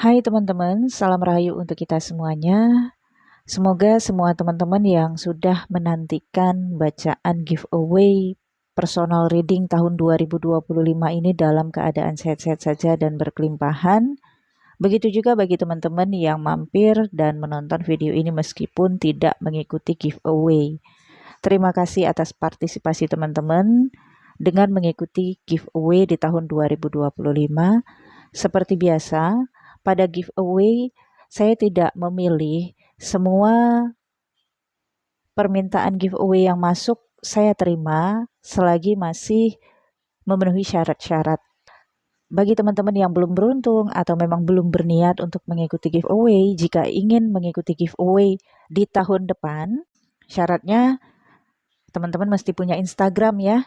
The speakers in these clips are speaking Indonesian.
Hai teman-teman, salam rahayu untuk kita semuanya. Semoga semua teman-teman yang sudah menantikan bacaan giveaway personal reading tahun 2025 ini dalam keadaan sehat-sehat saja dan berkelimpahan. Begitu juga bagi teman-teman yang mampir dan menonton video ini meskipun tidak mengikuti giveaway. Terima kasih atas partisipasi teman-teman dengan mengikuti giveaway di tahun 2025. Seperti biasa, pada giveaway saya tidak memilih semua permintaan giveaway yang masuk saya terima selagi masih memenuhi syarat-syarat. Bagi teman-teman yang belum beruntung atau memang belum berniat untuk mengikuti giveaway, jika ingin mengikuti giveaway di tahun depan, syaratnya teman-teman mesti punya Instagram ya.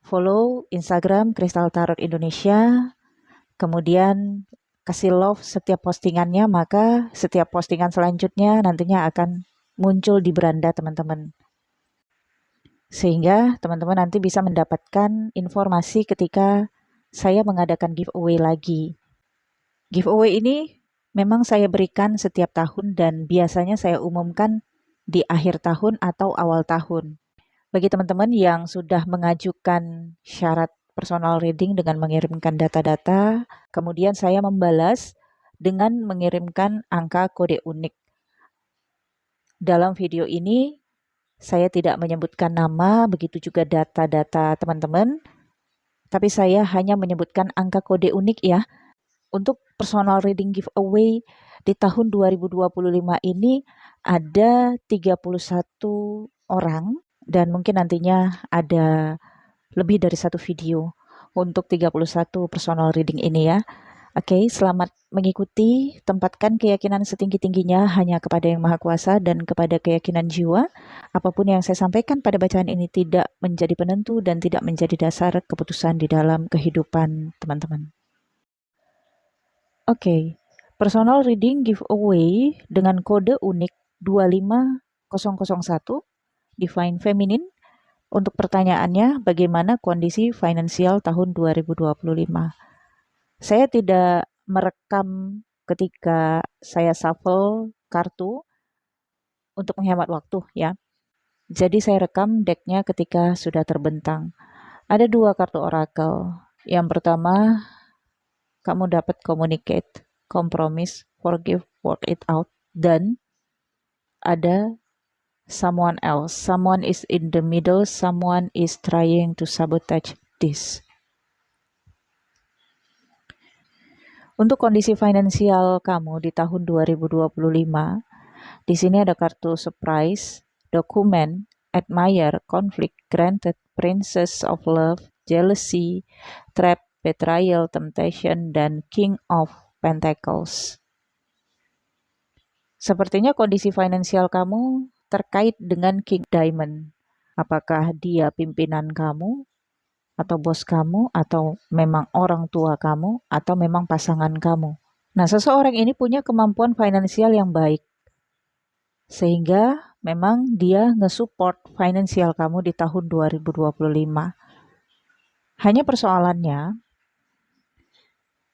Follow Instagram Kristal Tarot Indonesia, kemudian kasih love setiap postingannya, maka setiap postingan selanjutnya nantinya akan muncul di beranda teman-teman. Sehingga teman-teman nanti bisa mendapatkan informasi ketika saya mengadakan giveaway lagi. Giveaway ini memang saya berikan setiap tahun dan biasanya saya umumkan di akhir tahun atau awal tahun. Bagi teman-teman yang sudah mengajukan syarat personal reading dengan mengirimkan data-data, kemudian saya membalas dengan mengirimkan angka kode unik. Dalam video ini, saya tidak menyebutkan nama, begitu juga data-data teman-teman, tapi saya hanya menyebutkan angka kode unik ya. Untuk personal reading giveaway di tahun 2025 ini ada 31 orang dan mungkin nantinya ada lebih dari satu video untuk 31 personal reading ini ya. Oke, selamat mengikuti. Tempatkan keyakinan setinggi-tingginya hanya kepada Yang Maha Kuasa dan kepada keyakinan jiwa. Apapun yang saya sampaikan pada bacaan ini tidak menjadi penentu dan tidak menjadi dasar keputusan di dalam kehidupan teman-teman. Oke, personal reading giveaway dengan kode unik 25001, Divine Feminine. Untuk pertanyaannya, bagaimana kondisi finansial tahun 2025? Saya tidak merekam ketika saya shuffle kartu untuk menghemat waktu ya. Jadi saya rekam decknya ketika sudah terbentang. Ada dua kartu oracle. Yang pertama, kamu dapat communicate, compromise, forgive, work it out. Dan ada someone else. Someone is in the middle, someone is trying to sabotage this. Untuk kondisi finansial kamu di tahun 2025, di sini ada kartu surprise, dokumen, admire, conflict, granted, princess of love, jealousy, trap, betrayal, temptation, dan king of pentacles. Sepertinya kondisi finansial kamu terkait dengan king diamond. Apakah dia pimpinan kamu, atau bos kamu, atau memang orang tua kamu, atau memang pasangan kamu. Nah, seseorang ini punya kemampuan finansial yang baik. Sehingga memang dia nge-support finansial kamu di tahun 2025. Hanya persoalannya,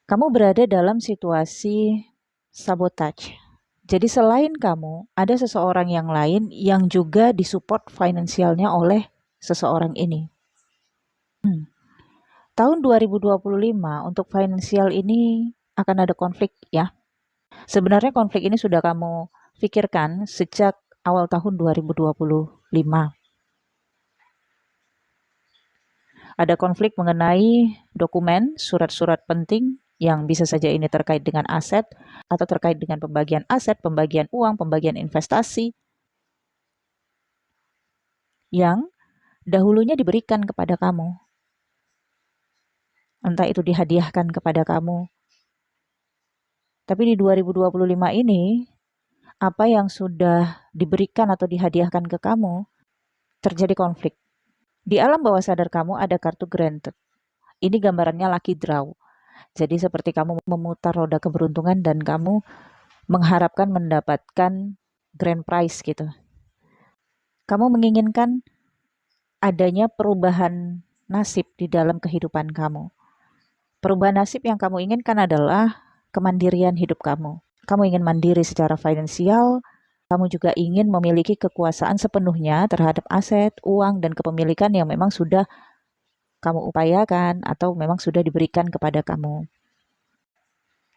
kamu berada dalam situasi sabotage. Jadi selain kamu, ada seseorang yang lain yang juga disupport finansialnya oleh seseorang ini. Tahun 2025 untuk finansial ini akan ada konflik ya. Sebenarnya konflik ini sudah kamu pikirkan sejak awal tahun 2025. Ada konflik mengenai dokumen, surat-surat penting yang bisa saja ini terkait dengan aset atau terkait dengan pembagian aset, pembagian uang, pembagian investasi yang dahulunya diberikan kepada kamu. Entah itu dihadiahkan kepada kamu. Tapi di 2025 ini, apa yang sudah diberikan atau dihadiahkan ke kamu, terjadi konflik. Di alam bawah sadar kamu ada kartu granted. Ini gambarannya lucky draw. Jadi seperti kamu memutar roda keberuntungan dan kamu mengharapkan mendapatkan grand prize gitu. Kamu menginginkan adanya perubahan nasib di dalam kehidupan kamu. Perubahan nasib yang kamu inginkan adalah kemandirian hidup kamu. Kamu ingin mandiri secara finansial, kamu juga ingin memiliki kekuasaan sepenuhnya terhadap aset, uang, dan kepemilikan yang memang sudah kamu upayakan atau memang sudah diberikan kepada kamu.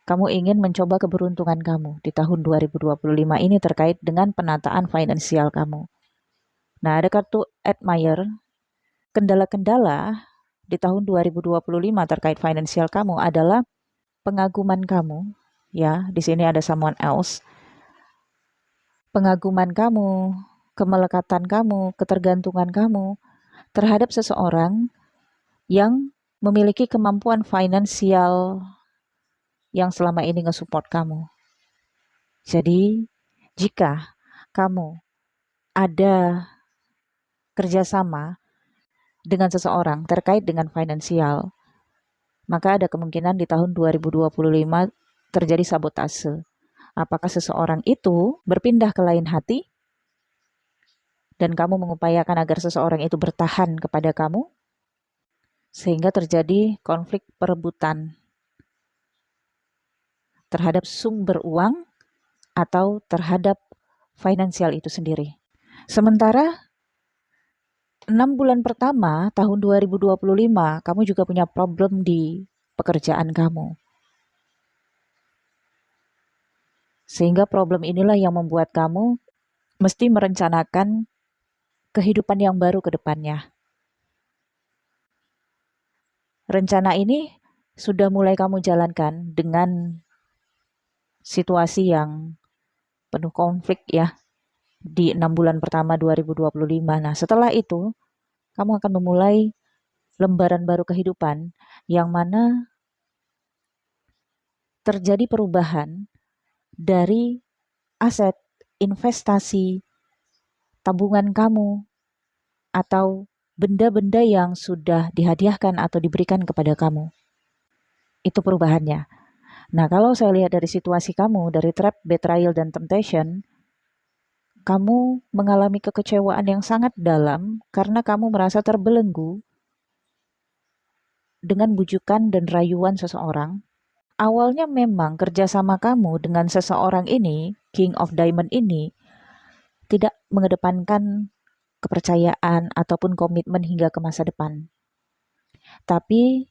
Kamu ingin mencoba keberuntungan kamu di tahun 2025 ini terkait dengan penataan finansial kamu. Nah, ada kartu Admire. Kendala-kendala di tahun 2025 terkait finansial kamu adalah pengaguman kamu, ya. Di sini ada someone else. Pengaguman kamu, kemelekatan kamu, ketergantungan kamu terhadap seseorang yang memiliki kemampuan finansial yang selama ini nge-support kamu. Jadi, jika kamu ada kerjasama dengan seseorang terkait dengan finansial, maka ada kemungkinan di tahun 2025 terjadi sabotase. Apakah seseorang itu berpindah ke lain hati dan kamu mengupayakan agar seseorang itu bertahan kepada kamu, sehingga terjadi konflik perebutan terhadap sumber uang atau terhadap finansial itu sendiri. Sementara 6 bulan pertama tahun 2025, kamu juga punya problem di pekerjaan kamu. Sehingga problem inilah yang membuat kamu mesti merencanakan kehidupan yang baru ke depannya. Rencana ini sudah mulai kamu jalankan dengan situasi yang penuh konflik ya di 6 bulan pertama 2025. Nah, setelah itu kamu akan memulai lembaran baru kehidupan yang mana terjadi perubahan dari aset, investasi, tabungan kamu, atau benda-benda yang sudah dihadiahkan atau diberikan kepada kamu. Itu perubahannya. Nah, kalau saya lihat dari situasi kamu, dari trap, betrayal, dan temptation, kamu mengalami kekecewaan yang sangat dalam karena kamu merasa terbelenggu dengan bujukan dan rayuan seseorang. Awalnya memang kerjasama kamu dengan seseorang ini, King of Diamond ini, tidak mengedepankan kepercayaan ataupun komitmen hingga ke masa depan. Tapi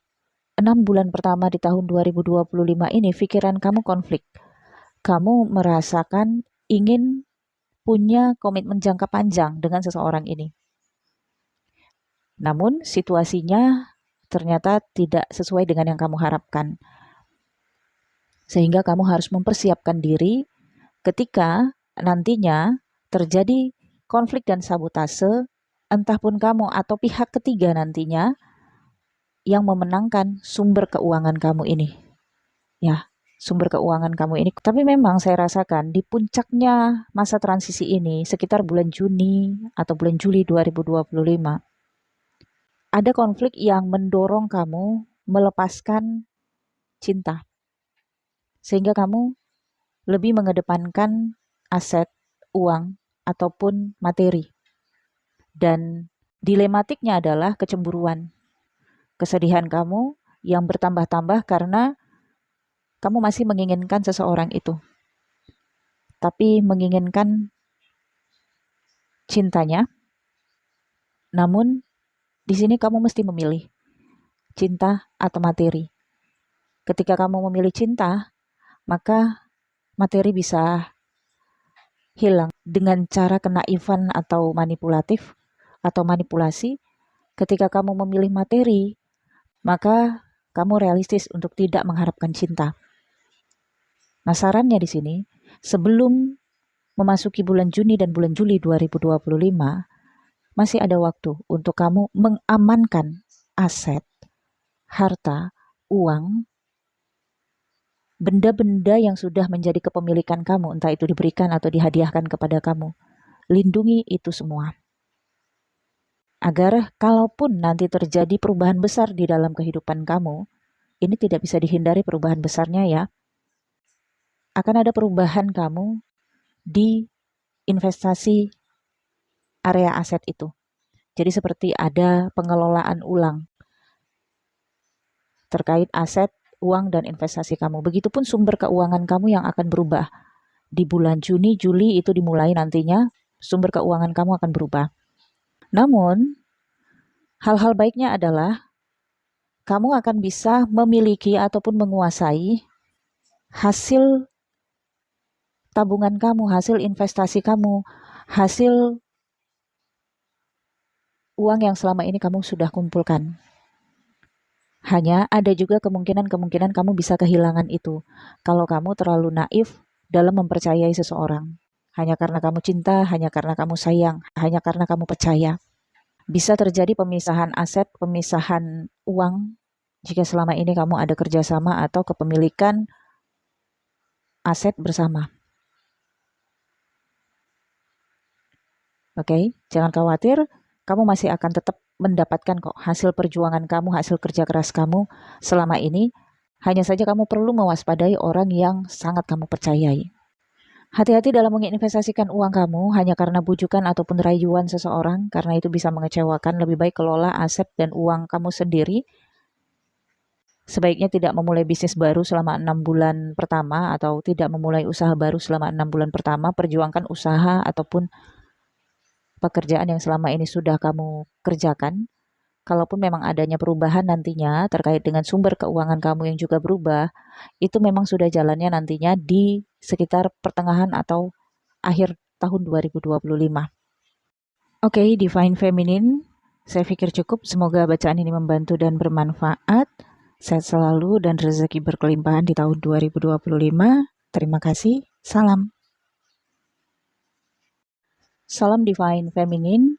6 bulan pertama di tahun 2025 ini, pikiran kamu konflik. Kamu merasakan ingin punya komitmen jangka panjang dengan seseorang ini. Namun situasinya ternyata tidak sesuai dengan yang kamu harapkan. Sehingga kamu harus mempersiapkan diri ketika nantinya terjadi konflik dan sabotase, entah pun kamu atau pihak ketiga nantinya yang memenangkan sumber keuangan kamu ini. Ya, sumber keuangan kamu ini. Tapi memang saya rasakan di puncaknya masa transisi ini, sekitar bulan Juni atau bulan Juli 2025, ada konflik yang mendorong kamu melepaskan cinta. Sehingga kamu lebih mengedepankan aset, uang, ataupun materi. Dan dilematiknya adalah kecemburuan. Kesedihan kamu yang bertambah-tambah karena kamu masih menginginkan seseorang itu. Tapi menginginkan cintanya. Namun di sini kamu mesti memilih cinta atau materi. Ketika kamu memilih cinta, maka materi bisa hilang dengan cara kenaifan atau manipulatif atau manipulasi. Ketika kamu memilih materi, maka kamu realistis untuk tidak mengharapkan cinta. Nah, sarannya di sini, sebelum memasuki bulan Juni dan bulan Juli 2025, masih ada waktu untuk kamu mengamankan aset, harta, uang, benda-benda yang sudah menjadi kepemilikan kamu, entah itu diberikan atau dihadiahkan kepada kamu. Lindungi itu semua. Agar kalaupun nanti terjadi perubahan besar di dalam kehidupan kamu, ini tidak bisa dihindari perubahan besarnya ya. Akan ada perubahan kamu di investasi area aset itu. Jadi seperti ada pengelolaan ulang terkait aset uang dan investasi kamu. Begitupun sumber keuangan kamu yang akan berubah. Di bulan Juni, Juli itu dimulai nantinya, sumber keuangan kamu akan berubah. Namun, hal-hal baiknya adalah kamu akan bisa memiliki ataupun menguasai hasil tabungan kamu, hasil investasi kamu, hasil uang yang selama ini kamu sudah kumpulkan. Hanya ada juga kemungkinan-kemungkinan kamu bisa kehilangan itu kalau kamu terlalu naif dalam mempercayai seseorang. Hanya karena kamu cinta, hanya karena kamu sayang, hanya karena kamu percaya. Bisa terjadi pemisahan aset, pemisahan uang jika selama ini kamu ada kerjasama atau kepemilikan aset bersama. Oke, jangan khawatir, kamu masih akan tetap mendapatkan kok hasil perjuangan kamu, hasil kerja keras kamu selama ini. Hanya saja kamu perlu mewaspadai orang yang sangat kamu percayai. Hati-hati dalam menginvestasikan uang kamu hanya karena bujukan ataupun rayuan seseorang, karena itu bisa mengecewakan. Lebih baik kelola aset dan uang kamu sendiri. Sebaiknya tidak memulai bisnis baru selama 6 bulan pertama atau tidak memulai usaha baru selama 6 bulan pertama. Perjuangkan usaha ataupun pekerjaan yang selama ini sudah kamu kerjakan. Kalaupun memang adanya perubahan nantinya terkait dengan sumber keuangan kamu yang juga berubah, itu memang sudah jalannya nantinya di sekitar pertengahan atau akhir tahun 2025. Oke, Divine Feminine, saya pikir cukup. Semoga bacaan ini membantu dan bermanfaat. Sehat selalu dan rezeki berkelimpahan di tahun 2025. Terima kasih. Salam. Salam Divine Feminine.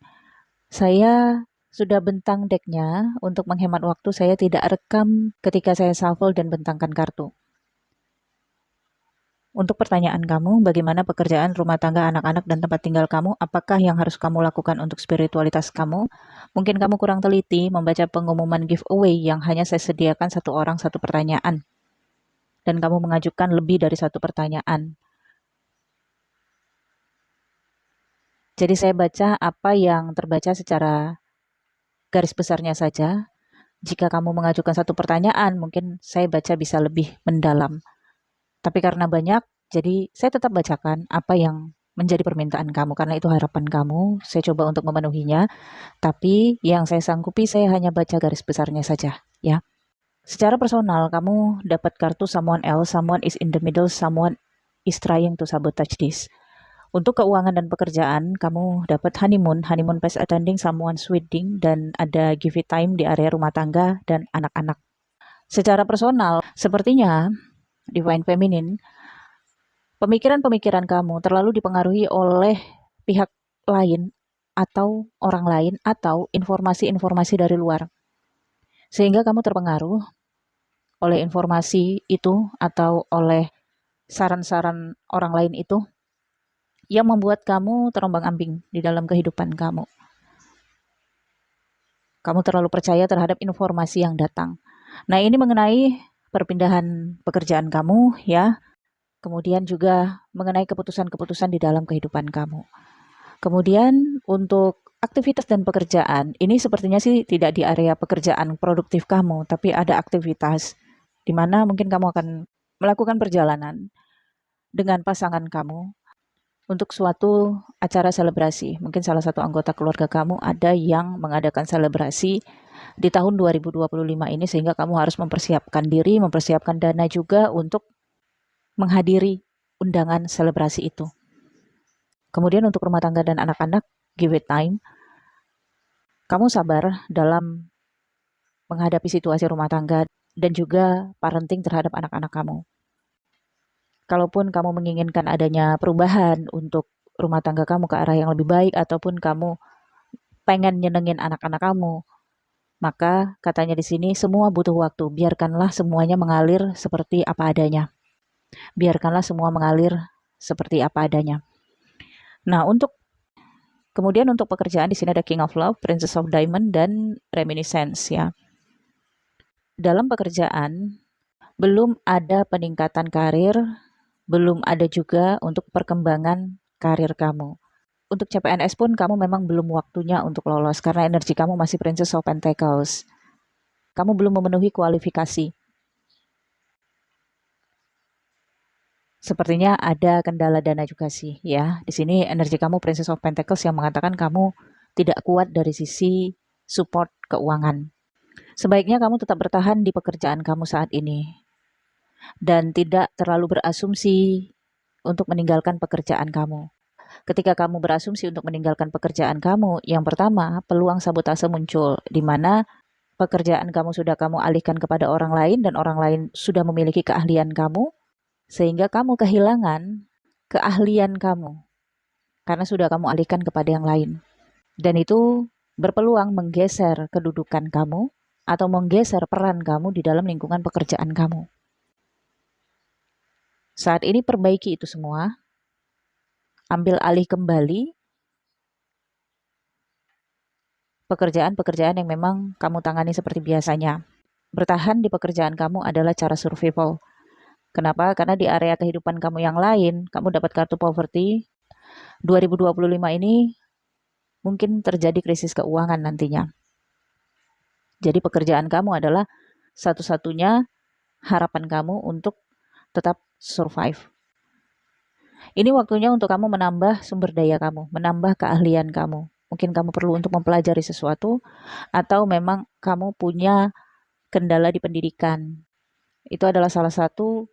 Saya sudah bentang decknya. Untuk menghemat waktu, saya tidak rekam ketika saya shuffle dan bentangkan kartu. Untuk pertanyaan kamu, bagaimana pekerjaan, rumah tangga, anak-anak, dan tempat tinggal kamu? Apakah yang harus kamu lakukan untuk spiritualitas kamu? Mungkin kamu kurang teliti membaca pengumuman giveaway yang hanya saya sediakan satu orang satu pertanyaan. Dan kamu mengajukan lebih dari satu pertanyaan. Jadi saya baca apa yang terbaca secara garis besarnya saja. Jika kamu mengajukan satu pertanyaan, mungkin saya baca bisa lebih mendalam. Tapi karena banyak, jadi saya tetap bacakan apa yang menjadi permintaan kamu. Karena itu harapan kamu, saya coba untuk memenuhinya. Tapi yang saya sanggupi, saya hanya baca garis besarnya saja. Ya. Secara personal, kamu dapat kartu someone else, someone is in the middle, someone is trying to sabotage this. Untuk keuangan dan pekerjaan, kamu dapat honeymoon past attending, someone's wedding, dan ada give it time di area rumah tangga dan anak-anak. Secara personal, sepertinya Divine Feminine, pemikiran-pemikiran kamu terlalu dipengaruhi oleh pihak lain atau orang lain atau informasi-informasi dari luar. Sehingga kamu terpengaruh oleh informasi itu atau oleh saran-saran orang lain itu yang membuat kamu terombang-ambing di dalam kehidupan kamu. Kamu terlalu percaya terhadap informasi yang datang. Nah, ini mengenai perpindahan pekerjaan kamu ya. Kemudian juga mengenai keputusan-keputusan di dalam kehidupan kamu. Kemudian untuk aktivitas dan pekerjaan, ini sepertinya sih tidak di area pekerjaan produktif kamu, tapi ada aktivitas di mana mungkin kamu akan melakukan perjalanan dengan pasangan kamu untuk suatu acara selebrasi. Mungkin salah satu anggota keluarga kamu ada yang mengadakan selebrasi di tahun 2025 ini, sehingga kamu harus mempersiapkan diri, mempersiapkan dana juga untuk menghadiri undangan selebrasi itu. Kemudian untuk rumah tangga dan anak-anak, give it time. Kamu sabar dalam menghadapi situasi rumah tangga dan juga parenting terhadap anak-anak kamu. Kalaupun kamu menginginkan adanya perubahan untuk rumah tangga kamu ke arah yang lebih baik, ataupun kamu pengen nyenengin anak-anak kamu, maka katanya di sini semua butuh waktu. Biarkanlah semuanya mengalir seperti apa adanya. Biarkanlah semua mengalir seperti apa adanya. Nah, kemudian untuk pekerjaan di sini ada King of Love, Princess of Diamond, dan Reminiscence ya. Dalam pekerjaan belum ada peningkatan karir, belum ada juga untuk perkembangan karir kamu. Untuk CPNS pun kamu memang belum waktunya untuk lolos karena energi kamu masih Princess of Pentacles. Kamu belum memenuhi kualifikasi. Sepertinya ada kendala dana juga sih ya. Di sini energi kamu Princess of Pentacles yang mengatakan kamu tidak kuat dari sisi support keuangan. Sebaiknya kamu tetap bertahan di pekerjaan kamu saat ini dan tidak terlalu berasumsi untuk meninggalkan pekerjaan kamu. Ketika kamu berasumsi untuk meninggalkan pekerjaan kamu, yang pertama, peluang sabotase muncul, di mana pekerjaan kamu sudah kamu alihkan kepada orang lain dan orang lain sudah memiliki keahlian kamu, sehingga kamu kehilangan keahlian kamu karena sudah kamu alihkan kepada yang lain. Dan itu berpeluang menggeser kedudukan kamu atau menggeser peran kamu di dalam lingkungan pekerjaan kamu. Saat ini perbaiki itu semua, ambil alih kembali pekerjaan-pekerjaan yang memang kamu tangani seperti biasanya. Bertahan di pekerjaan kamu adalah cara survival. Kenapa? Karena di area kehidupan kamu yang lain, kamu dapat kartu poverty. 2025 ini mungkin terjadi krisis keuangan nantinya. Jadi pekerjaan kamu adalah satu-satunya harapan kamu untuk tetap survive. Ini waktunya untuk kamu menambah sumber daya kamu, menambah keahlian kamu. Mungkin kamu perlu untuk mempelajari sesuatu, atau memang kamu punya kendala di pendidikan. Itu adalah salah satu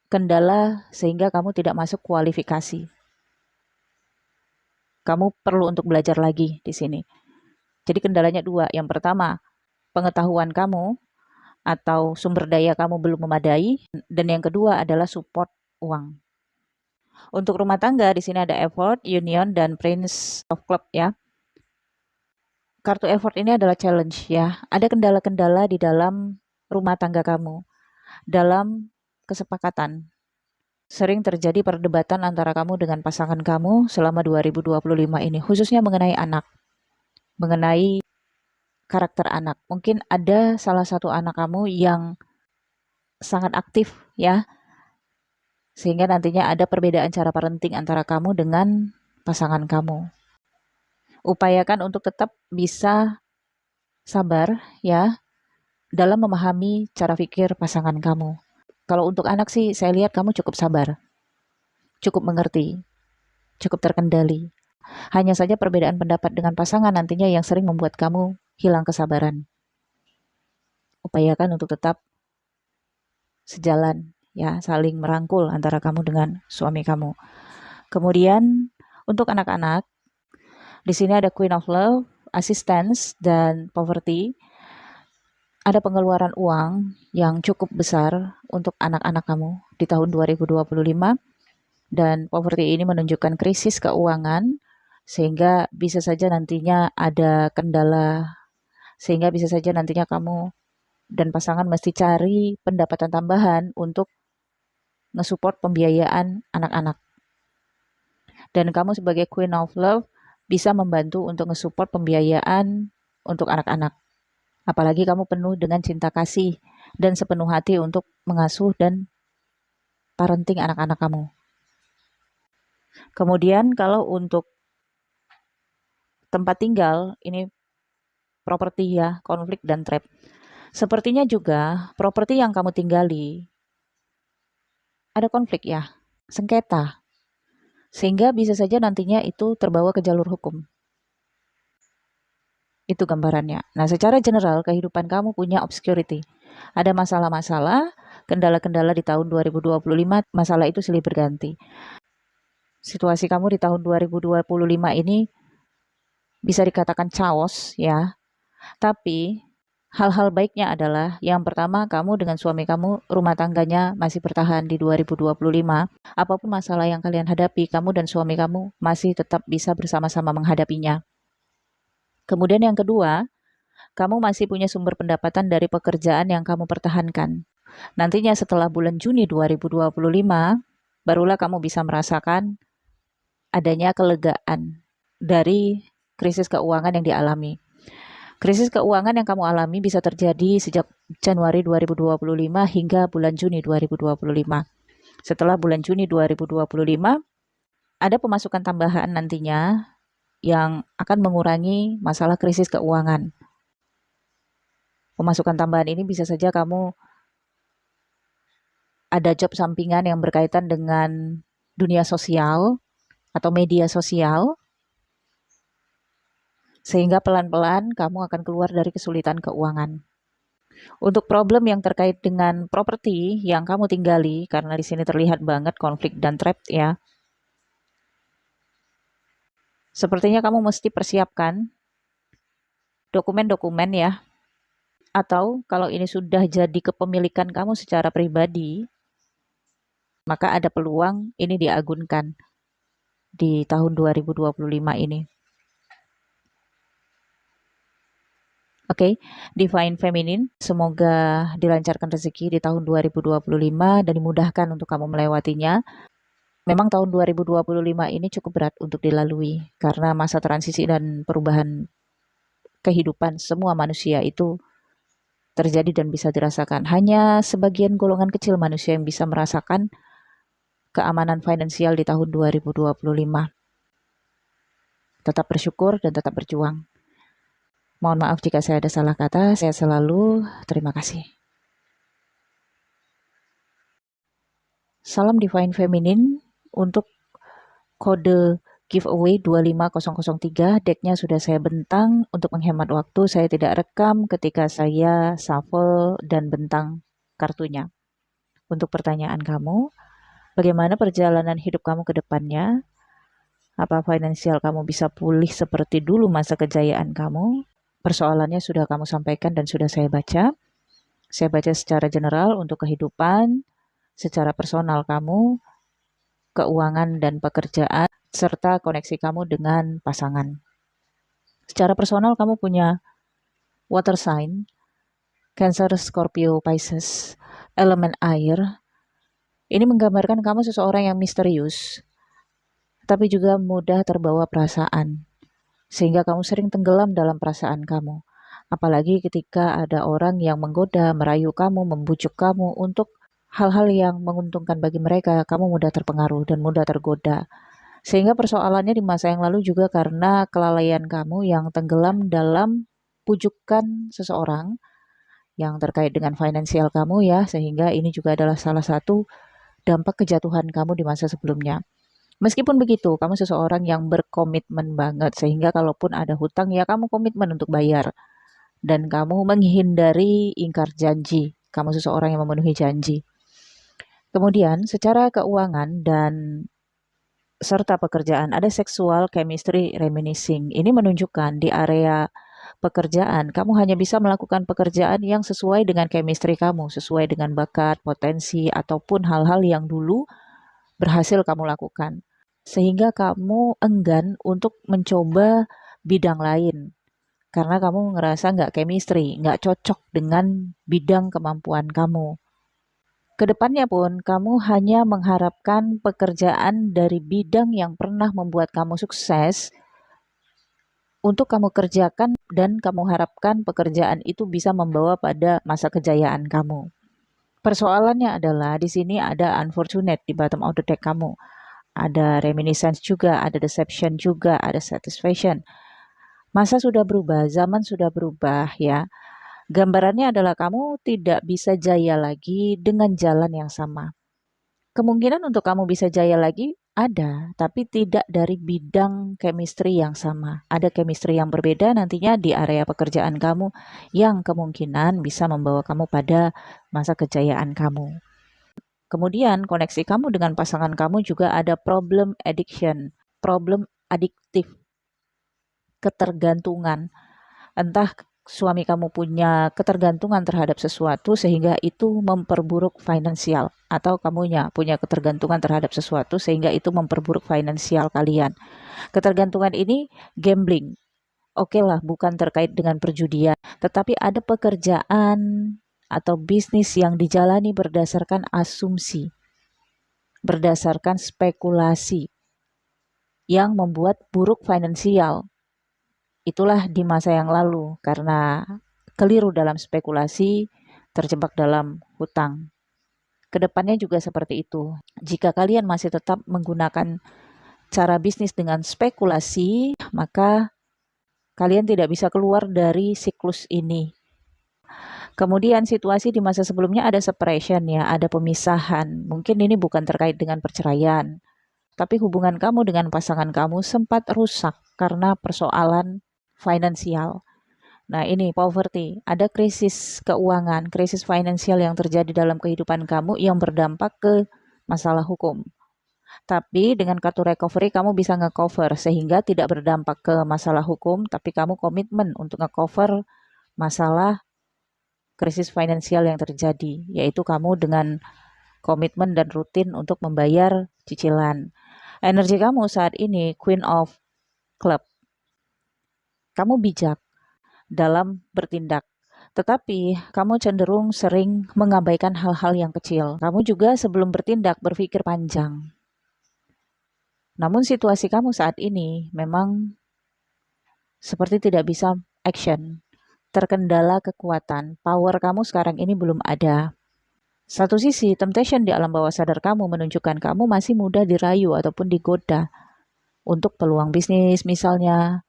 kendala sehingga kamu tidak masuk kualifikasi. Kamu perlu untuk belajar lagi di sini. Jadi kendalanya dua. Yang pertama, pengetahuan kamu atau sumber daya kamu belum memadai, dan yang kedua adalah support uang. Untuk rumah tangga di sini ada effort, union, dan prince of club ya. Kartu effort ini adalah challenge ya. Ada kendala-kendala di dalam rumah tangga kamu, dalam kesepakatan. Sering terjadi perdebatan antara kamu dengan pasangan kamu selama 2025 ini, khususnya mengenai anak, mengenai karakter anak. Mungkin ada salah satu anak kamu yang sangat aktif ya, sehingga nantinya ada perbedaan cara parenting antara kamu dengan pasangan kamu. Upayakan untuk tetap bisa sabar ya dalam memahami cara pikir pasangan kamu. Kalau untuk anak sih saya lihat kamu cukup sabar, cukup mengerti, cukup terkendali. Hanya saja perbedaan pendapat dengan pasangan nantinya yang sering membuat kamu hilang kesabaran. Upayakan untuk tetap sejalan ya, saling merangkul antara kamu dengan suami kamu. Kemudian untuk anak-anak, di sini ada Queen of Love, Assistance, dan Poverty. Ada pengeluaran uang yang cukup besar untuk anak-anak kamu di tahun 2025, dan poverty ini menunjukkan krisis keuangan, sehingga bisa saja nantinya ada kendala, sehingga bisa saja nantinya kamu dan pasangan mesti cari pendapatan tambahan untuk nge-support pembiayaan anak-anak. Dan kamu sebagai Queen of Love bisa membantu untuk nge-support pembiayaan untuk anak-anak. Apalagi kamu penuh dengan cinta kasih dan sepenuh hati untuk mengasuh dan parenting anak-anak kamu. Kemudian kalau untuk tempat tinggal, ini properti ya, konflik dan trap. Sepertinya juga properti yang kamu tinggali ada konflik ya, sengketa. Sehingga bisa saja nantinya itu terbawa ke jalur hukum. Itu gambarannya. Nah, secara general kehidupan kamu punya obscurity. Ada masalah-masalah, kendala-kendala di tahun 2025, masalah itu silih berganti. Situasi kamu di tahun 2025 ini bisa dikatakan chaos ya. Tapi hal-hal baiknya adalah yang pertama, kamu dengan suami kamu rumah tangganya masih bertahan di 2025. Apapun masalah yang kalian hadapi, kamu dan suami kamu masih tetap bisa bersama-sama menghadapinya. Kemudian yang kedua, kamu masih punya sumber pendapatan dari pekerjaan yang kamu pertahankan. Nantinya setelah bulan Juni 2025, barulah kamu bisa merasakan adanya kelegaan dari krisis keuangan yang dialami. Krisis keuangan yang kamu alami bisa terjadi sejak Januari 2025 hingga bulan Juni 2025. Setelah bulan Juni 2025, ada pemasukan tambahan nantinya yang akan mengurangi masalah krisis keuangan. Pemasukan tambahan ini bisa saja kamu ada job sampingan yang berkaitan dengan dunia sosial atau media sosial, sehingga pelan-pelan kamu akan keluar dari kesulitan keuangan. Untuk problem yang terkait dengan properti yang kamu tinggali, karena di sini terlihat banget konflik dan trap ya, sepertinya kamu mesti persiapkan dokumen-dokumen ya, atau kalau ini sudah jadi kepemilikan kamu secara pribadi, maka ada peluang ini diagunkan di tahun 2025 ini. Oke, Divine Feminine, semoga dilancarkan rezeki di tahun 2025 dan dimudahkan untuk kamu melewatinya. Memang tahun 2025 ini cukup berat untuk dilalui karena masa transisi dan perubahan kehidupan semua manusia itu terjadi dan bisa dirasakan. Hanya sebagian golongan kecil manusia yang bisa merasakan keamanan finansial di tahun 2025. Tetap bersyukur dan tetap berjuang. Mohon maaf jika saya ada salah kata, saya selalu terima kasih. Salam Divine Feminine untuk kode giveaway 25003, decknya sudah saya bentang. Untuk menghemat waktu, saya tidak rekam ketika saya shuffle dan bentang kartunya. Untuk pertanyaan kamu, bagaimana perjalanan hidup kamu ke depannya? Apa finansial kamu bisa pulih seperti dulu masa kejayaan kamu? Persoalannya sudah kamu sampaikan dan sudah saya baca. Saya baca secara general untuk kehidupan, secara personal kamu, keuangan dan pekerjaan, serta koneksi kamu dengan pasangan. Secara personal kamu punya water sign, Cancer, Scorpio, Pisces, elemen air. Ini menggambarkan kamu seseorang yang misterius, tapi juga mudah terbawa perasaan, sehingga kamu sering tenggelam dalam perasaan kamu. Apalagi ketika ada orang yang menggoda, merayu kamu, membujuk kamu untuk hal-hal yang menguntungkan bagi mereka, kamu mudah terpengaruh dan mudah tergoda. Sehingga persoalannya di masa yang lalu juga karena kelalaian kamu yang tenggelam dalam pujukan seseorang yang terkait dengan finansial kamu ya, sehingga ini juga adalah salah satu dampak kejatuhan kamu di masa sebelumnya. Meskipun begitu, kamu seseorang yang berkomitmen banget, sehingga kalaupun ada hutang ya kamu komitmen untuk bayar. Dan kamu menghindari ingkar janji, kamu seseorang yang memenuhi janji. Kemudian secara keuangan dan serta pekerjaan ada sexual chemistry reminiscing. Ini menunjukkan di area pekerjaan kamu hanya bisa melakukan pekerjaan yang sesuai dengan chemistry kamu, sesuai dengan bakat, potensi, ataupun hal-hal yang dulu berhasil kamu lakukan. Sehingga kamu enggan untuk mencoba bidang lain. Karena kamu ngerasa nggak chemistry, nggak cocok dengan bidang kemampuan kamu. Kedepannya pun kamu hanya mengharapkan pekerjaan dari bidang yang pernah membuat kamu sukses untuk kamu kerjakan dan kamu harapkan pekerjaan itu bisa membawa pada masa kejayaan kamu. Persoalannya adalah di sini ada unfortunate di bottom of the deck kamu. Ada reminiscence juga, ada deception juga, ada satisfaction. Masa sudah berubah, zaman sudah berubah ya. Gambarannya adalah kamu tidak bisa jaya lagi dengan jalan yang sama. Kemungkinan untuk kamu bisa jaya lagi ada, tapi tidak dari bidang chemistry yang sama. Ada chemistry yang berbeda nantinya di area pekerjaan kamu yang kemungkinan bisa membawa kamu pada masa kejayaan kamu. Kemudian koneksi kamu dengan pasangan kamu juga ada problem addiction, problem adiktif, ketergantungan. Entah suami kamu punya ketergantungan terhadap sesuatu sehingga itu memperburuk finansial, atau kamunya punya ketergantungan terhadap sesuatu sehingga itu memperburuk finansial kalian. Ketergantungan ini gambling. Oke lah, bukan terkait dengan perjudian, tetapi ada pekerjaan atau bisnis yang dijalani berdasarkan asumsi, berdasarkan spekulasi yang membuat buruk finansial. Itulah di masa yang lalu karena keliru dalam spekulasi, terjebak dalam hutang. Kedepannya juga seperti itu. Jika kalian masih tetap menggunakan cara bisnis dengan spekulasi, maka kalian tidak bisa keluar dari siklus ini. Kemudian situasi di masa sebelumnya ada separation ya, ada pemisahan. Mungkin ini bukan terkait dengan perceraian, tapi hubungan kamu dengan pasangan kamu sempat rusak karena persoalan finansial. Nah, ini poverty, ada krisis keuangan, krisis finansial yang terjadi dalam kehidupan kamu yang berdampak ke masalah hukum. Tapi dengan kartu recovery kamu bisa nge-cover sehingga tidak berdampak ke masalah hukum, tapi kamu komitmen untuk nge-cover masalah krisis finansial yang terjadi, yaitu kamu dengan komitmen dan rutin untuk membayar cicilan. Energi kamu saat ini Queen of Club. Kamu bijak dalam bertindak, tetapi kamu cenderung sering mengabaikan hal-hal yang kecil. Kamu juga sebelum bertindak berpikir panjang. Namun situasi kamu saat ini memang seperti tidak bisa action. Terkendala kekuatan, power kamu sekarang ini belum ada. Satu sisi, temptation di alam bawah sadar kamu menunjukkan kamu masih mudah dirayu ataupun digoda untuk peluang bisnis misalnya.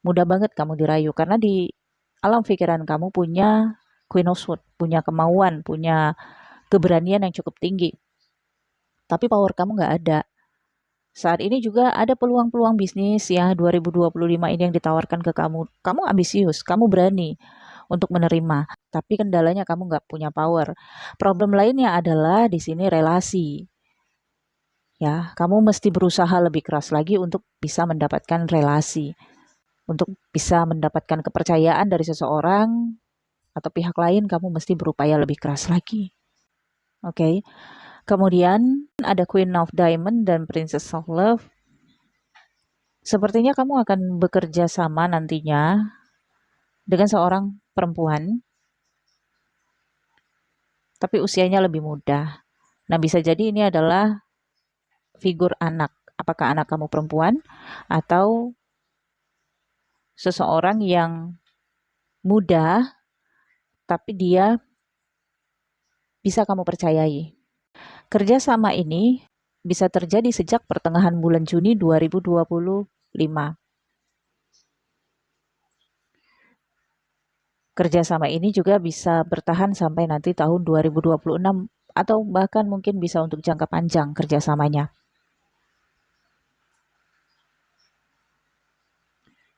Mudah banget kamu dirayu karena di alam pikiran kamu punya Queen of Swords, punya kemauan, punya keberanian yang cukup tinggi. Tapi power kamu nggak ada. Saat ini juga ada peluang-peluang bisnis ya 2025 ini yang ditawarkan ke kamu. Kamu ambisius, kamu berani untuk menerima. Tapi kendalanya kamu nggak punya power. Problem lainnya adalah di sini relasi. Ya, kamu mesti berusaha lebih keras lagi untuk bisa mendapatkan relasi. Untuk bisa mendapatkan kepercayaan dari seseorang atau pihak lain, kamu mesti berupaya lebih keras lagi. Oke. Kemudian ada Queen of Diamond dan Princess of Love. Sepertinya kamu akan bekerja sama nantinya dengan seorang perempuan, tapi usianya lebih muda. Nah, bisa jadi ini adalah figur anak. Apakah anak kamu perempuan atau seseorang yang muda, tapi dia bisa kamu percayai. Kerjasama ini bisa terjadi sejak pertengahan bulan Juni 2025. Kerjasama ini juga bisa bertahan sampai nanti tahun 2026 atau bahkan mungkin bisa untuk jangka panjang kerjasamanya.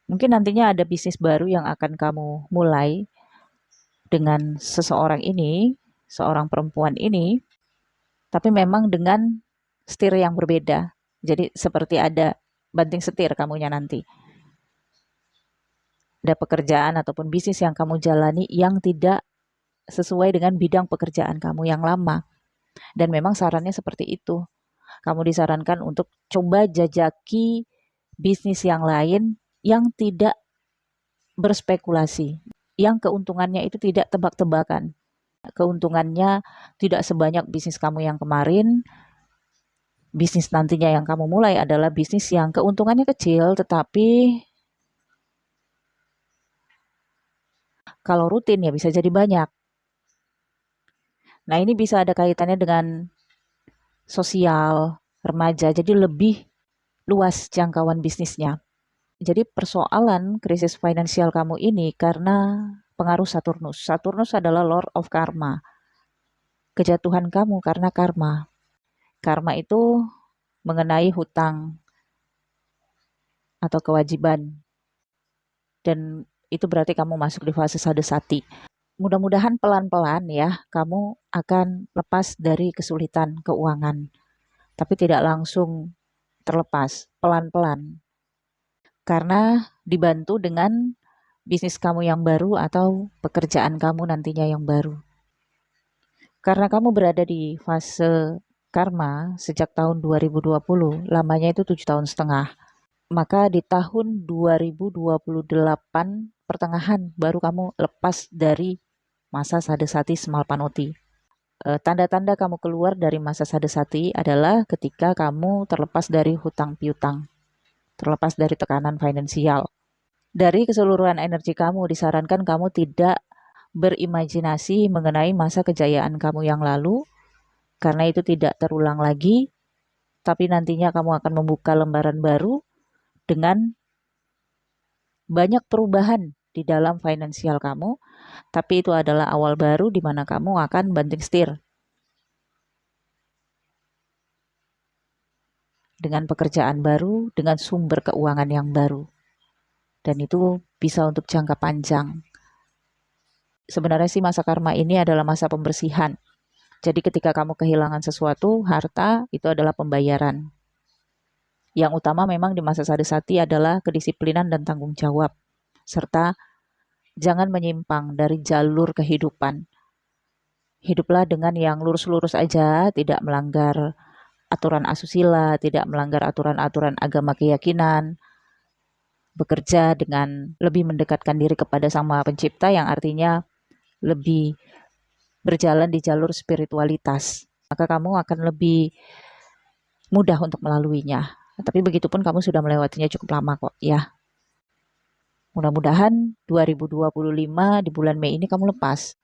Mungkin nantinya ada bisnis baru yang akan kamu mulai dengan seseorang ini, seorang perempuan ini, tapi memang dengan setir yang berbeda. Jadi seperti ada banting setir kamunya nanti. Ada pekerjaan ataupun bisnis yang kamu jalani yang tidak sesuai dengan bidang pekerjaan kamu yang lama. Dan memang sarannya seperti itu. Kamu disarankan untuk coba jajaki bisnis yang lain yang tidak berspekulasi, yang keuntungannya itu tidak tebak-tebakan. Keuntungannya tidak sebanyak bisnis kamu yang kemarin. Bisnis nantinya yang kamu mulai adalah bisnis yang keuntungannya kecil, tetapi kalau rutin ya bisa jadi banyak. Nah, ini bisa ada kaitannya dengan sosial, remaja, jadi lebih luas jangkauan bisnisnya. Jadi persoalan krisis finansial kamu ini karena pengaruh Saturnus. Saturnus adalah Lord of Karma. Kejatuhan kamu karena karma. Karma itu mengenai hutang atau kewajiban. Dan itu berarti kamu masuk di fase sadesati. Mudah-mudahan pelan-pelan ya kamu akan lepas dari kesulitan keuangan. Tapi tidak langsung terlepas, pelan-pelan. Karena dibantu dengan bisnis kamu yang baru atau pekerjaan kamu nantinya yang baru. Karena kamu berada di fase karma sejak tahun 2020, lamanya itu 7,5 tahun. Maka di tahun 2028 pertengahan baru kamu lepas dari masa sadesati Smalpanoti. Tanda-tanda kamu keluar dari masa sadesati adalah ketika kamu terlepas dari hutang piutang, terlepas dari tekanan finansial. Dari keseluruhan energi kamu disarankan kamu tidak berimajinasi mengenai masa kejayaan kamu yang lalu, karena itu tidak terulang lagi, tapi nantinya kamu akan membuka lembaran baru dengan banyak perubahan di dalam finansial kamu, Tapi itu adalah awal baru di mana kamu akan banting setir dengan pekerjaan baru, dengan sumber keuangan yang baru. Dan itu bisa untuk jangka panjang. Sebenarnya sih masa karma ini adalah masa pembersihan. Jadi ketika kamu kehilangan sesuatu, harta itu adalah pembayaran. Yang utama memang di masa sadisati adalah kedisiplinan dan tanggung jawab. Serta jangan menyimpang dari jalur kehidupan. Hiduplah dengan yang lurus-lurus aja, tidak melanggar aturan asusila, tidak melanggar aturan-aturan agama keyakinan, bekerja dengan lebih mendekatkan diri kepada Sang Maha Pencipta yang artinya lebih berjalan di jalur spiritualitas. Maka kamu akan lebih mudah untuk melaluinya. Tapi begitupun kamu sudah melewatinya cukup lama kok ya. Mudah-mudahan 2025 di bulan Mei ini kamu lepas.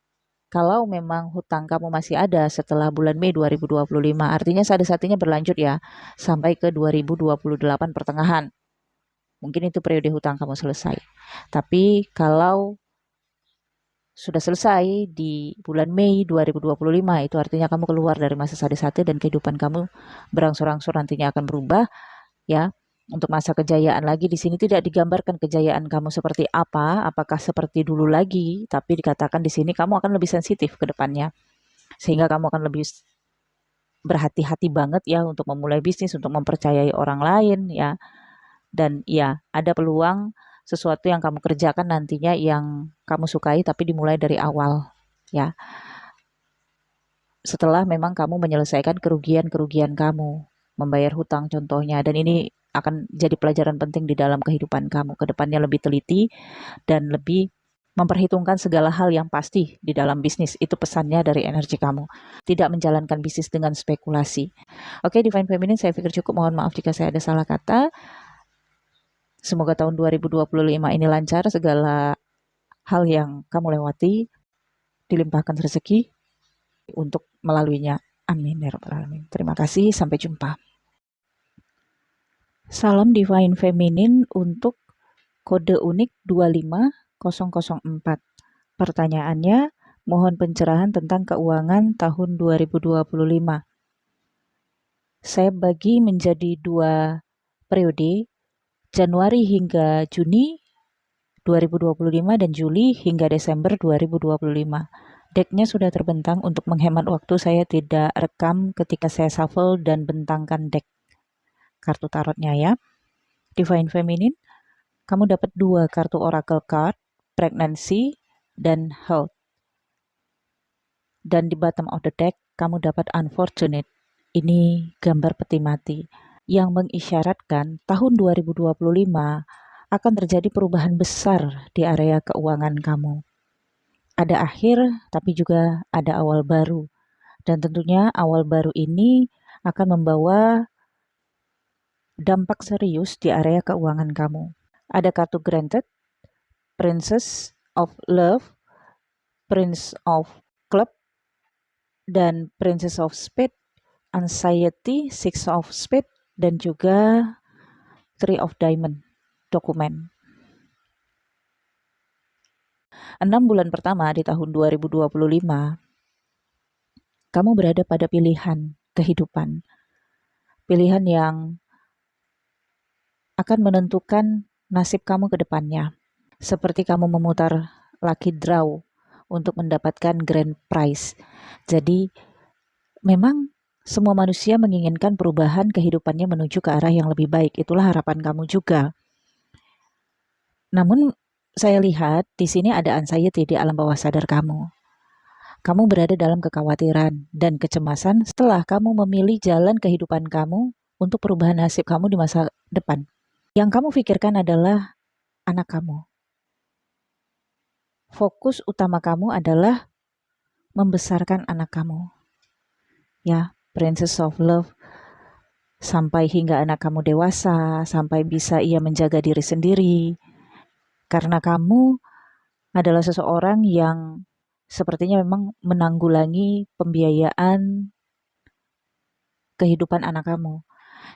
Kalau memang hutang kamu masih ada setelah bulan Mei 2025, artinya sadar-sadarnya berlanjut ya, sampai ke 2028 pertengahan. Mungkin itu periode hutang kamu selesai. Tapi kalau sudah selesai di bulan Mei 2025, itu artinya kamu keluar dari masa sadisate dan kehidupan kamu berangsur-angsur nantinya akan berubah ya. Untuk masa kejayaan lagi di sini tidak digambarkan kejayaan kamu seperti apa, apakah seperti dulu lagi, tapi dikatakan di sini kamu akan lebih sensitif ke depannya. Sehingga kamu akan lebih berhati-hati banget ya untuk memulai bisnis, untuk mempercayai orang lain ya. Dan ya, ada peluang sesuatu yang kamu kerjakan nantinya yang kamu sukai tapi dimulai dari awal ya. Setelah memang kamu menyelesaikan kerugian-kerugian kamu, membayar hutang contohnya, dan ini akan jadi pelajaran penting di dalam kehidupan kamu. Kedepannya lebih teliti dan lebih memperhitungkan segala hal yang pasti di dalam bisnis. Itu pesannya dari energi kamu. Tidak menjalankan bisnis dengan spekulasi. Oke, Divine Feminine, saya pikir cukup. Mohon maaf jika saya ada salah kata. Semoga tahun 2025 ini lancar, segala hal yang kamu lewati dilimpahkan rezeki untuk melaluinya. Amin ya rabbal alamin. Terima kasih, sampai jumpa. Salam Divine Feminine untuk kode unik 25004. Pertanyaannya, mohon pencerahan tentang keuangan tahun 2025. Saya bagi menjadi 2 periode, Januari hingga Juni 2025 dan Juli hingga Desember 2025. Decknya sudah terbentang. Untuk menghemat waktu saya tidak rekam ketika saya shuffle dan bentangkan deck kartu tarotnya ya. Divine Feminine, kamu dapat 2 kartu Oracle card, Pregnancy dan Health. Dan di bottom of the deck, kamu dapat Unfortunate. Ini gambar peti mati yang mengisyaratkan tahun 2025 akan terjadi perubahan besar di area keuangan kamu. Ada akhir, tapi juga ada awal baru. Dan tentunya awal baru ini akan membawa dampak serius di area keuangan kamu. Ada kartu Granted, Princess of Love, Prince of Club, dan Princess of Spade, Anxiety, Six of Spade, dan juga Three of Diamond, dokumen. 6 bulan pertama di tahun 2025, kamu berada pada pilihan kehidupan. Pilihan yang akan menentukan nasib kamu ke depannya. Seperti kamu memutar lucky draw untuk mendapatkan grand prize. Jadi memang semua manusia menginginkan perubahan kehidupannya menuju ke arah yang lebih baik. Itulah harapan kamu juga. Namun saya lihat di sini ada anxiety di alam bawah sadar kamu. Kamu berada dalam kekhawatiran dan kecemasan setelah kamu memilih jalan kehidupan kamu untuk perubahan nasib kamu di masa depan. Yang kamu pikirkan adalah anak kamu. Fokus utama kamu adalah membesarkan anak kamu. Ya, Princess of Love, sampai hingga anak kamu dewasa, sampai bisa ia menjaga diri sendiri. Karena kamu adalah seseorang yang sepertinya memang menanggulangi pembiayaan kehidupan anak kamu.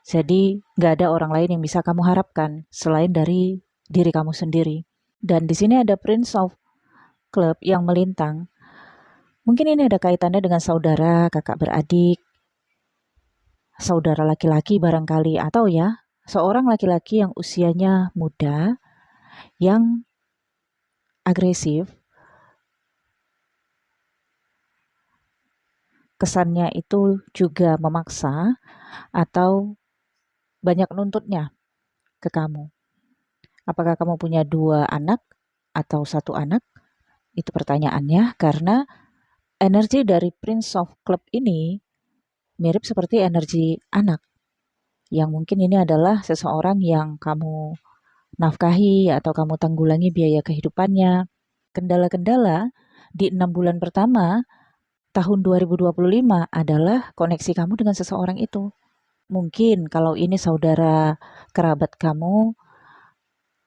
Jadi nggak ada orang lain yang bisa kamu harapkan selain dari diri kamu sendiri. Dan di sini ada Prince of Club yang melintang, mungkin ini ada kaitannya dengan saudara, kakak beradik, saudara laki-laki barangkali, atau ya, seorang laki-laki yang usianya muda, yang agresif, kesannya itu juga memaksa, atau banyak nuntutnya ke kamu. Apakah kamu punya 2 anak atau 1 anak? Itu pertanyaannya, karena energi dari Prince of Club ini mirip seperti energi anak, yang mungkin ini adalah seseorang yang kamu nafkahi atau kamu tanggulangi biaya kehidupannya. Kendala-kendala di 6 bulan pertama tahun 2025 adalah koneksi kamu dengan seseorang itu. Mungkin kalau ini saudara kerabat kamu,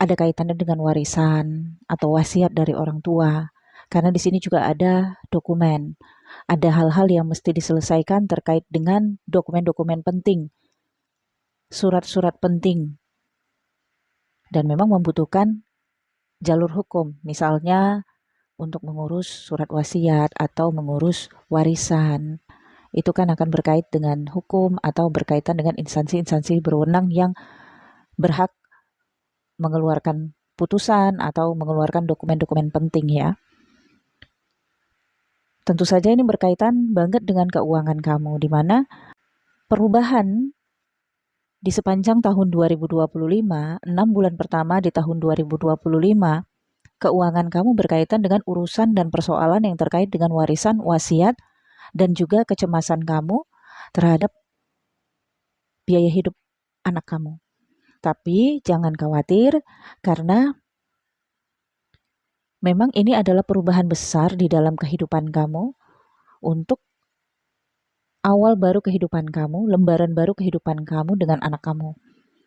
ada kaitannya dengan warisan atau wasiat dari orang tua. Karena di sini juga ada dokumen. Ada hal-hal yang mesti diselesaikan terkait dengan dokumen-dokumen penting, surat-surat penting, dan memang membutuhkan jalur hukum. Misalnya untuk mengurus surat wasiat atau mengurus warisan. Itu kan akan berkait dengan hukum atau berkaitan dengan instansi-instansi berwenang yang berhak mengeluarkan putusan atau mengeluarkan dokumen-dokumen penting ya. Tentu saja ini berkaitan banget dengan keuangan kamu, di mana perubahan di sepanjang tahun 2025, 6 bulan pertama di tahun 2025, keuangan kamu berkaitan dengan urusan dan persoalan yang terkait dengan warisan, wasiat, dan juga kecemasan kamu terhadap biaya hidup anak kamu. Tapi jangan khawatir, karena memang ini adalah perubahan besar di dalam kehidupan kamu untuk awal baru kehidupan kamu, lembaran baru kehidupan kamu dengan anak kamu.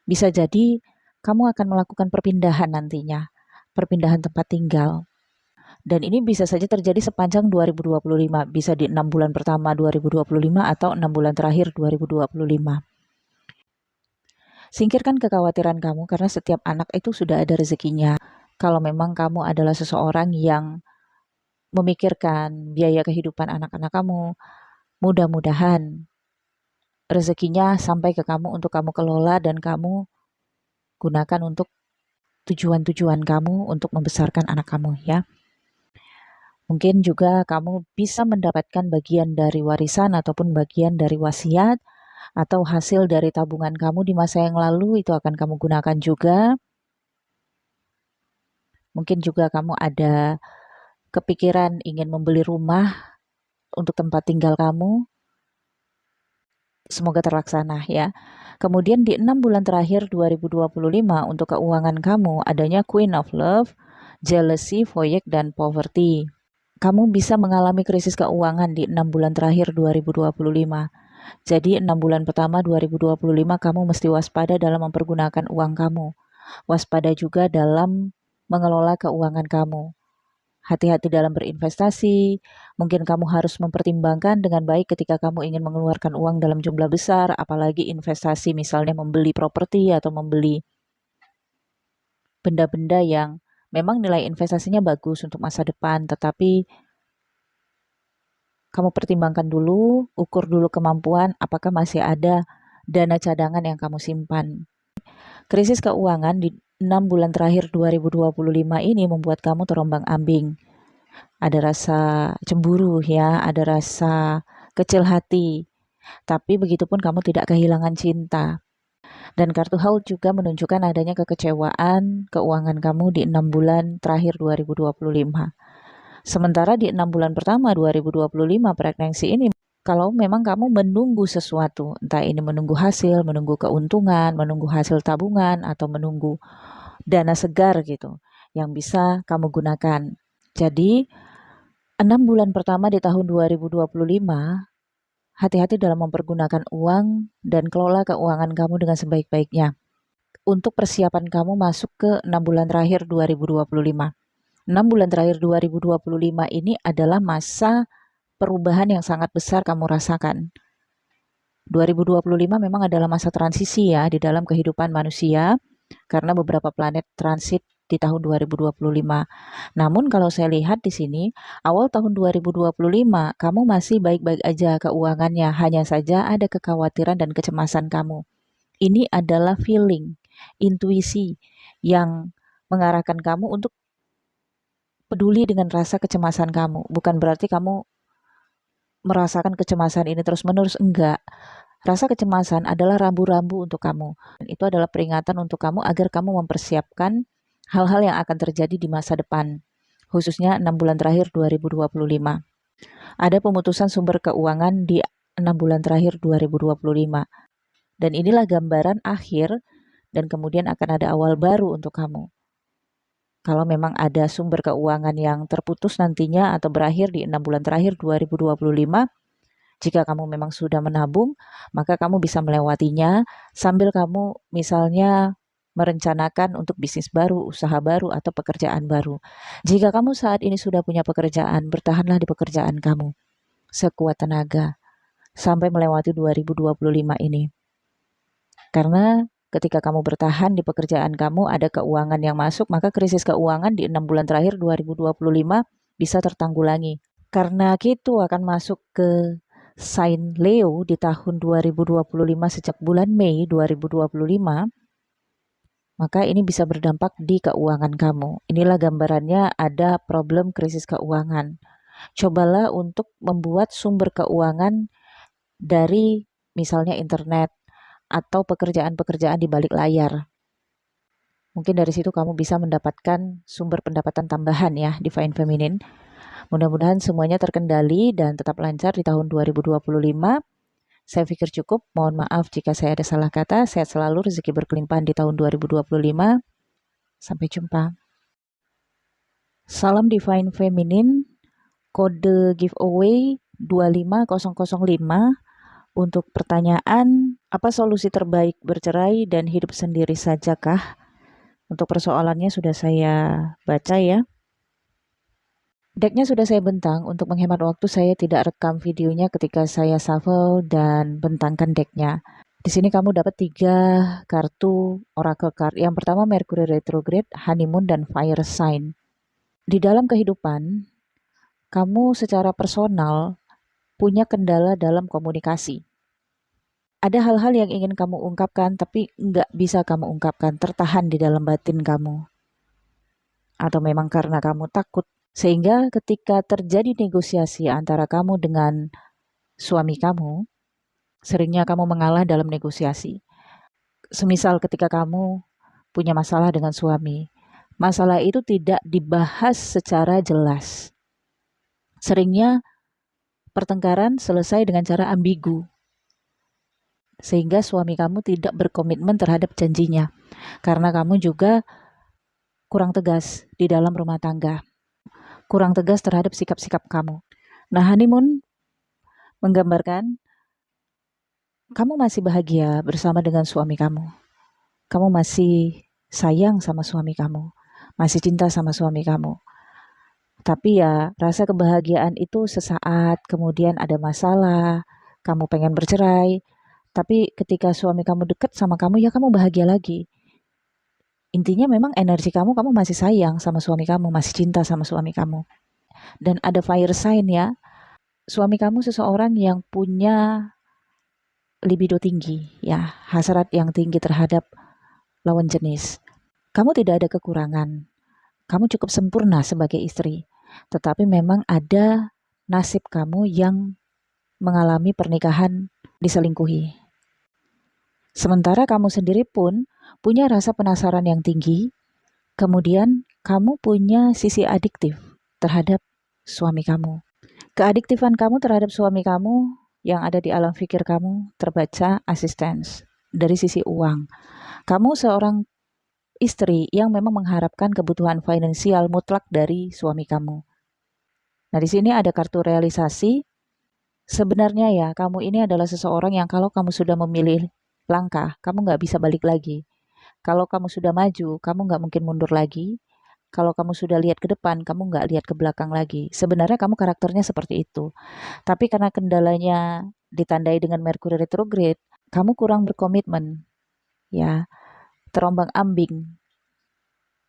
Bisa jadi kamu akan melakukan perpindahan nantinya, perpindahan tempat tinggal. Dan ini bisa saja terjadi sepanjang 2025, bisa di 6 bulan pertama 2025 atau 6 bulan terakhir 2025. Singkirkan kekhawatiran kamu karena setiap anak itu sudah ada rezekinya. Kalau memang kamu adalah seseorang yang memikirkan biaya kehidupan anak-anak kamu, mudah-mudahan rezekinya sampai ke kamu untuk kamu kelola dan kamu gunakan untuk tujuan-tujuan kamu untuk membesarkan anak kamu ya. Mungkin juga kamu bisa mendapatkan bagian dari warisan ataupun bagian dari wasiat atau hasil dari tabungan kamu di masa yang lalu, itu akan kamu gunakan juga. Mungkin juga kamu ada kepikiran ingin membeli rumah untuk tempat tinggal kamu. Semoga terlaksana ya. Kemudian di 6 bulan terakhir 2025 untuk keuangan kamu adanya Queen of Love, Jealousy, Voyage, dan Poverty. Kamu bisa mengalami krisis keuangan di 6 bulan terakhir 2025. Jadi 6 bulan pertama 2025 kamu mesti waspada dalam mempergunakan uang kamu. Waspada juga dalam mengelola keuangan kamu. Hati-hati dalam berinvestasi. Mungkin kamu harus mempertimbangkan dengan baik ketika kamu ingin mengeluarkan uang dalam jumlah besar, apalagi investasi misalnya membeli properti atau membeli benda-benda yang memang nilai investasinya bagus untuk masa depan, tetapi kamu pertimbangkan dulu, ukur dulu kemampuan, apakah masih ada dana cadangan yang kamu simpan. Krisis keuangan di 6 bulan terakhir 2025 ini membuat kamu terombang-ambing. Ada rasa cemburu ya, ada rasa kecil hati. Tapi begitupun kamu tidak kehilangan cinta. Dan kartu haul juga menunjukkan adanya kekecewaan keuangan kamu di 6 bulan terakhir 2025. Sementara di 6 bulan pertama 2025 pregnancy ini, kalau memang kamu menunggu sesuatu, entah ini menunggu hasil, menunggu keuntungan, menunggu hasil tabungan, atau menunggu dana segar gitu, yang bisa kamu gunakan. Jadi, 6 bulan pertama di tahun 2025, hati-hati dalam mempergunakan uang dan kelola keuangan kamu dengan sebaik-baiknya. Untuk persiapan kamu masuk ke 6 bulan terakhir 2025. 6 bulan terakhir 2025 ini adalah masa perubahan yang sangat besar kamu rasakan. 2025 memang adalah masa transisi ya di dalam kehidupan manusia. karena beberapa planet transit di tahun 2025. Namun kalau saya lihat di sini, awal tahun 2025 kamu masih baik-baik aja keuangannya, hanya saja ada kekhawatiran dan kecemasan kamu. Ini adalah feeling, intuisi yang mengarahkan kamu untuk peduli dengan rasa kecemasan kamu. Bukan berarti kamu merasakan kecemasan ini terus-menerus, enggak. Rasa kecemasan adalah rambu-rambu untuk kamu. Dan itu adalah peringatan untuk kamu agar kamu mempersiapkan hal-hal yang akan terjadi di masa depan, khususnya 6 bulan terakhir 2025. Ada pemutusan sumber keuangan di 6 bulan terakhir 2025. Dan inilah gambaran akhir dan kemudian akan ada awal baru untuk kamu. Kalau memang ada sumber keuangan yang terputus nantinya atau berakhir di 6 bulan terakhir 2025, jika kamu memang sudah menabung, maka kamu bisa melewatinya sambil kamu misalnya merencanakan untuk bisnis baru, usaha baru, atau pekerjaan baru. Jika kamu saat ini sudah punya pekerjaan, bertahanlah di pekerjaan kamu sekuat tenaga sampai melewati 2025 ini. Karena ketika kamu bertahan di pekerjaan kamu, ada keuangan yang masuk, maka krisis keuangan di 6 bulan terakhir 2025 bisa tertanggulangi. Karena Ketu akan masuk ke sign Leo di tahun 2025 sejak bulan Mei 2025, maka ini bisa berdampak di keuangan kamu. Inilah gambarannya ada problem krisis keuangan. Cobalah untuk membuat sumber keuangan dari misalnya internet atau pekerjaan-pekerjaan di balik layar. Mungkin dari situ kamu bisa mendapatkan sumber pendapatan tambahan ya, Divine Feminine. Mudah-mudahan semuanya terkendali dan tetap lancar di tahun 2025. Saya pikir cukup. Mohon maaf jika saya ada salah kata. Sehat selalu, rezeki berkelimpahan di tahun 2025. Sampai jumpa. Salam Divine Feminine. Kode giveaway 25005. Untuk pertanyaan, apa solusi terbaik bercerai dan hidup sendiri sajakah? Untuk persoalannya sudah saya baca ya. Decknya sudah saya bentang. Untuk menghemat waktu, saya tidak rekam videonya ketika saya shuffle dan bentangkan decknya. Di sini kamu dapat 3 kartu oracle card. Yang pertama Mercury retrograde, honeymoon, dan fire sign. Di dalam kehidupan, kamu secara personal punya kendala dalam komunikasi. Ada hal-hal yang ingin kamu ungkapkan tapi nggak bisa kamu ungkapkan, tertahan di dalam batin kamu. Atau memang karena kamu takut. Sehingga ketika terjadi negosiasi antara kamu dengan suami kamu, seringnya kamu mengalah dalam negosiasi. Semisal ketika kamu punya masalah dengan suami, masalah itu tidak dibahas secara jelas. Seringnya pertengkaran selesai dengan cara ambigu. Sehingga suami kamu tidak berkomitmen terhadap janjinya. Karena kamu juga kurang tegas di dalam rumah tangga. Kurang tegas terhadap sikap-sikap kamu. Nah, honeymoon menggambarkan kamu masih bahagia bersama dengan suami kamu. Kamu masih sayang sama suami kamu. Masih cinta sama suami kamu. Tapi ya rasa kebahagiaan itu sesaat, kemudian ada masalah, kamu pengen bercerai. Tapi ketika suami kamu dekat sama kamu, ya kamu bahagia lagi. Intinya memang energi kamu masih sayang sama suami kamu, masih cinta sama suami kamu. Dan ada fire sign ya, suami kamu seseorang yang punya libido tinggi, ya, hasrat yang tinggi terhadap lawan jenis. Kamu tidak ada kekurangan, kamu cukup sempurna sebagai istri. Tetapi memang ada nasib kamu yang mengalami pernikahan diselingkuhi. Sementara kamu sendiri pun punya rasa penasaran yang tinggi, kemudian kamu punya sisi adiktif terhadap suami kamu. Keadiktifan kamu terhadap suami kamu yang ada di alam pikir kamu terbaca assistance dari sisi uang. Kamu seorang istri yang memang mengharapkan kebutuhan finansial mutlak dari suami kamu. Nah, di sini ada kartu realisasi. Sebenarnya ya, kamu ini adalah seseorang yang kalau kamu sudah memilih langkah, kamu nggak bisa balik lagi. Kalau kamu sudah maju, kamu nggak mungkin mundur lagi. Kalau kamu sudah lihat ke depan, kamu nggak lihat ke belakang lagi. Sebenarnya kamu karakternya seperti itu. Tapi karena kendalanya ditandai dengan Mercury retrograde, kamu kurang berkomitmen. Ya, terombang-ambing.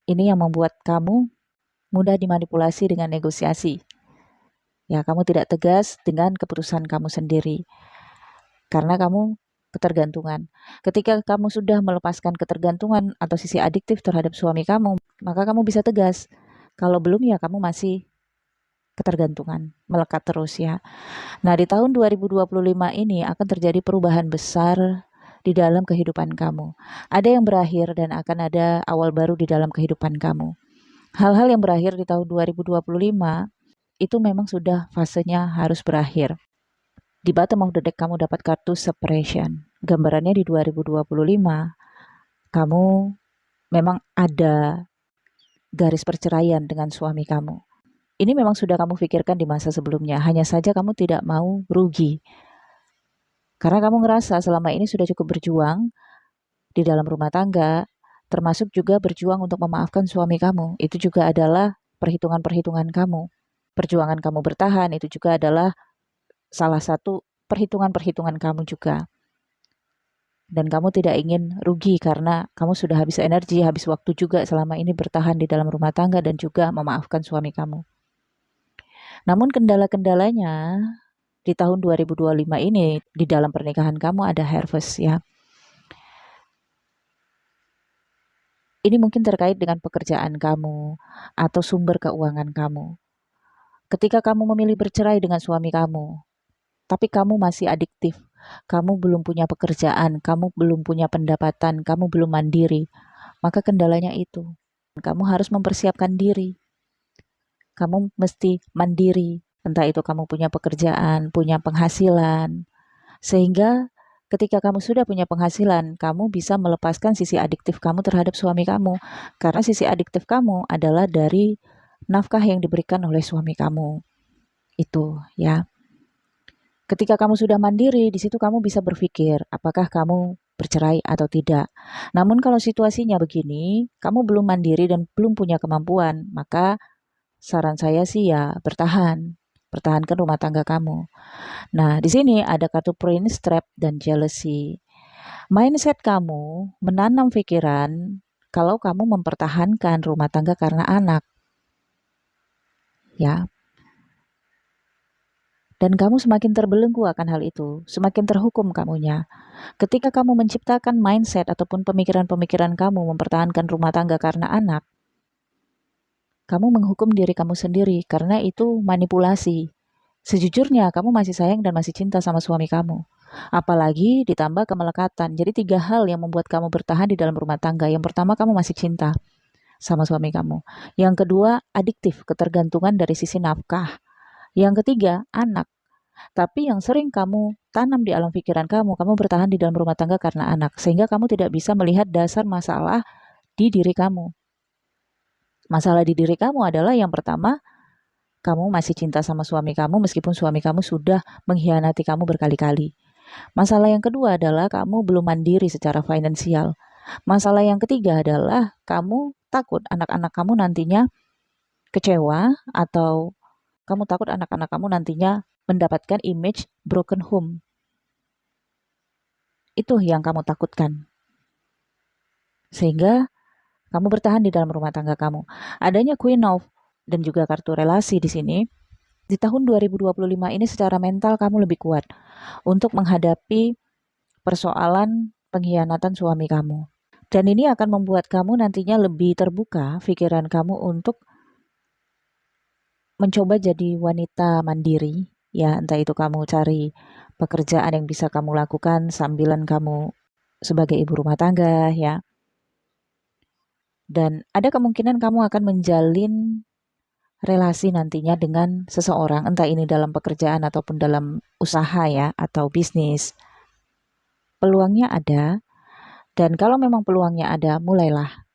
Ini yang membuat kamu mudah dimanipulasi dengan negosiasi. Ya, kamu tidak tegas dengan keputusan kamu sendiri karena kamu ketergantungan. Ketika kamu sudah melepaskan ketergantungan atau sisi adiktif terhadap suami kamu, maka kamu bisa tegas. Kalau belum ya kamu masih ketergantungan, melekat terus ya. Nah, di tahun 2025 ini akan terjadi perubahan besar di dalam kehidupan kamu. Ada yang berakhir dan akan ada awal baru di dalam kehidupan kamu. Hal-hal yang berakhir di tahun 2025 itu memang sudah fasenya harus berakhir. Di bottom of the deck kamu dapat kartu separation. Gambarannya di 2025 kamu memang ada garis perceraian dengan suami kamu. Ini memang sudah kamu pikirkan di masa sebelumnya, hanya saja kamu tidak mau rugi. Karena kamu ngerasa selama ini sudah cukup berjuang di dalam rumah tangga, termasuk juga berjuang untuk memaafkan suami kamu. Itu juga adalah perhitungan-perhitungan kamu. Perjuangan kamu bertahan itu juga adalah salah satu perhitungan-perhitungan kamu juga. Dan kamu tidak ingin rugi karena kamu sudah habis energi, habis waktu juga selama ini bertahan di dalam rumah tangga dan juga memaafkan suami kamu. Namun kendala-kendalanya di tahun 2025 ini di dalam pernikahan kamu ada harvest ya. Ini mungkin terkait dengan pekerjaan kamu atau sumber keuangan kamu. Ketika kamu memilih bercerai dengan suami kamu, tapi kamu masih adiktif, kamu belum punya pekerjaan, kamu belum punya pendapatan, kamu belum mandiri, maka kendalanya itu. Kamu harus mempersiapkan diri. Kamu mesti mandiri, entah itu kamu punya pekerjaan, punya penghasilan, sehingga ketika kamu sudah punya penghasilan, kamu bisa melepaskan sisi adiktif kamu terhadap suami kamu. Karena sisi adiktif kamu adalah dari nafkah yang diberikan oleh suami kamu. Itu ya. Ketika kamu sudah mandiri, di situ kamu bisa berpikir apakah kamu bercerai atau tidak. Namun kalau situasinya begini, kamu belum mandiri dan belum punya kemampuan, maka saran saya sih ya bertahan. Pertahankan rumah tangga kamu. Nah, di sini ada kartu Prince, Trap, dan Jealousy. Mindset kamu menanam pikiran kalau kamu mempertahankan rumah tangga karena anak. Ya, dan kamu semakin terbelenggu akan hal itu, semakin terhukum kamunya. Ketika kamu menciptakan mindset ataupun pemikiran-pemikiran kamu mempertahankan rumah tangga karena anak, kamu menghukum diri kamu sendiri karena itu manipulasi. Sejujurnya kamu masih sayang dan masih cinta sama suami kamu. Apalagi ditambah kemelekatan. Jadi 3 hal yang membuat kamu bertahan di dalam rumah tangga. Yang pertama, kamu masih cinta sama suami kamu. Yang kedua, adiktif, ketergantungan dari sisi nafkah. Yang ketiga, anak. Tapi yang sering kamu tanam di alam pikiran kamu bertahan di dalam rumah tangga karena anak. Sehingga kamu tidak bisa melihat dasar masalah di diri kamu. Masalah di diri kamu adalah yang pertama, kamu masih cinta sama suami kamu meskipun suami kamu sudah mengkhianati kamu berkali-kali. Masalah yang kedua adalah kamu belum mandiri secara finansial. Masalah yang ketiga adalah kamu takut anak-anak kamu nantinya kecewa atau kamu takut anak-anak kamu nantinya mendapatkan image broken home. Itu yang kamu takutkan. Sehingga kamu bertahan di dalam rumah tangga kamu. Adanya Queen of dan juga kartu relasi di sini. Di tahun 2025 ini secara mental kamu lebih kuat untuk menghadapi persoalan pengkhianatan suami kamu. Dan ini akan membuat kamu nantinya lebih terbuka pikiran kamu untuk mencoba jadi wanita mandiri. Ya, entah itu kamu cari pekerjaan yang bisa kamu lakukan sambilan kamu sebagai ibu rumah tangga ya. Dan ada kemungkinan kamu akan menjalin relasi nantinya dengan seseorang, entah ini dalam pekerjaan ataupun dalam usaha ya, atau bisnis. Peluangnya ada, dan kalau memang peluangnya ada, mulailah.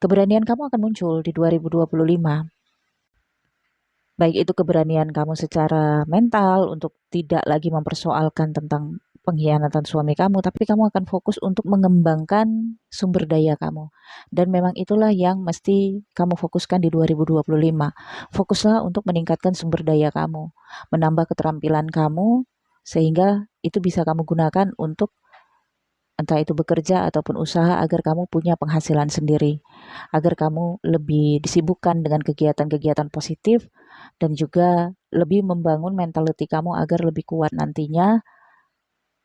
Keberanian kamu akan muncul di 2025. Baik itu keberanian kamu secara mental untuk tidak lagi mempersoalkan tentang pengkhianatan suami kamu, tapi kamu akan fokus untuk mengembangkan sumber daya kamu. Dan memang itulah yang mesti kamu fokuskan di 2025. Fokuslah untuk meningkatkan sumber daya kamu, menambah keterampilan kamu, sehingga itu bisa kamu gunakan untuk entah itu bekerja ataupun usaha agar kamu punya penghasilan sendiri, agar kamu lebih disibukkan dengan kegiatan-kegiatan positif dan juga lebih membangun mentality kamu agar lebih kuat nantinya.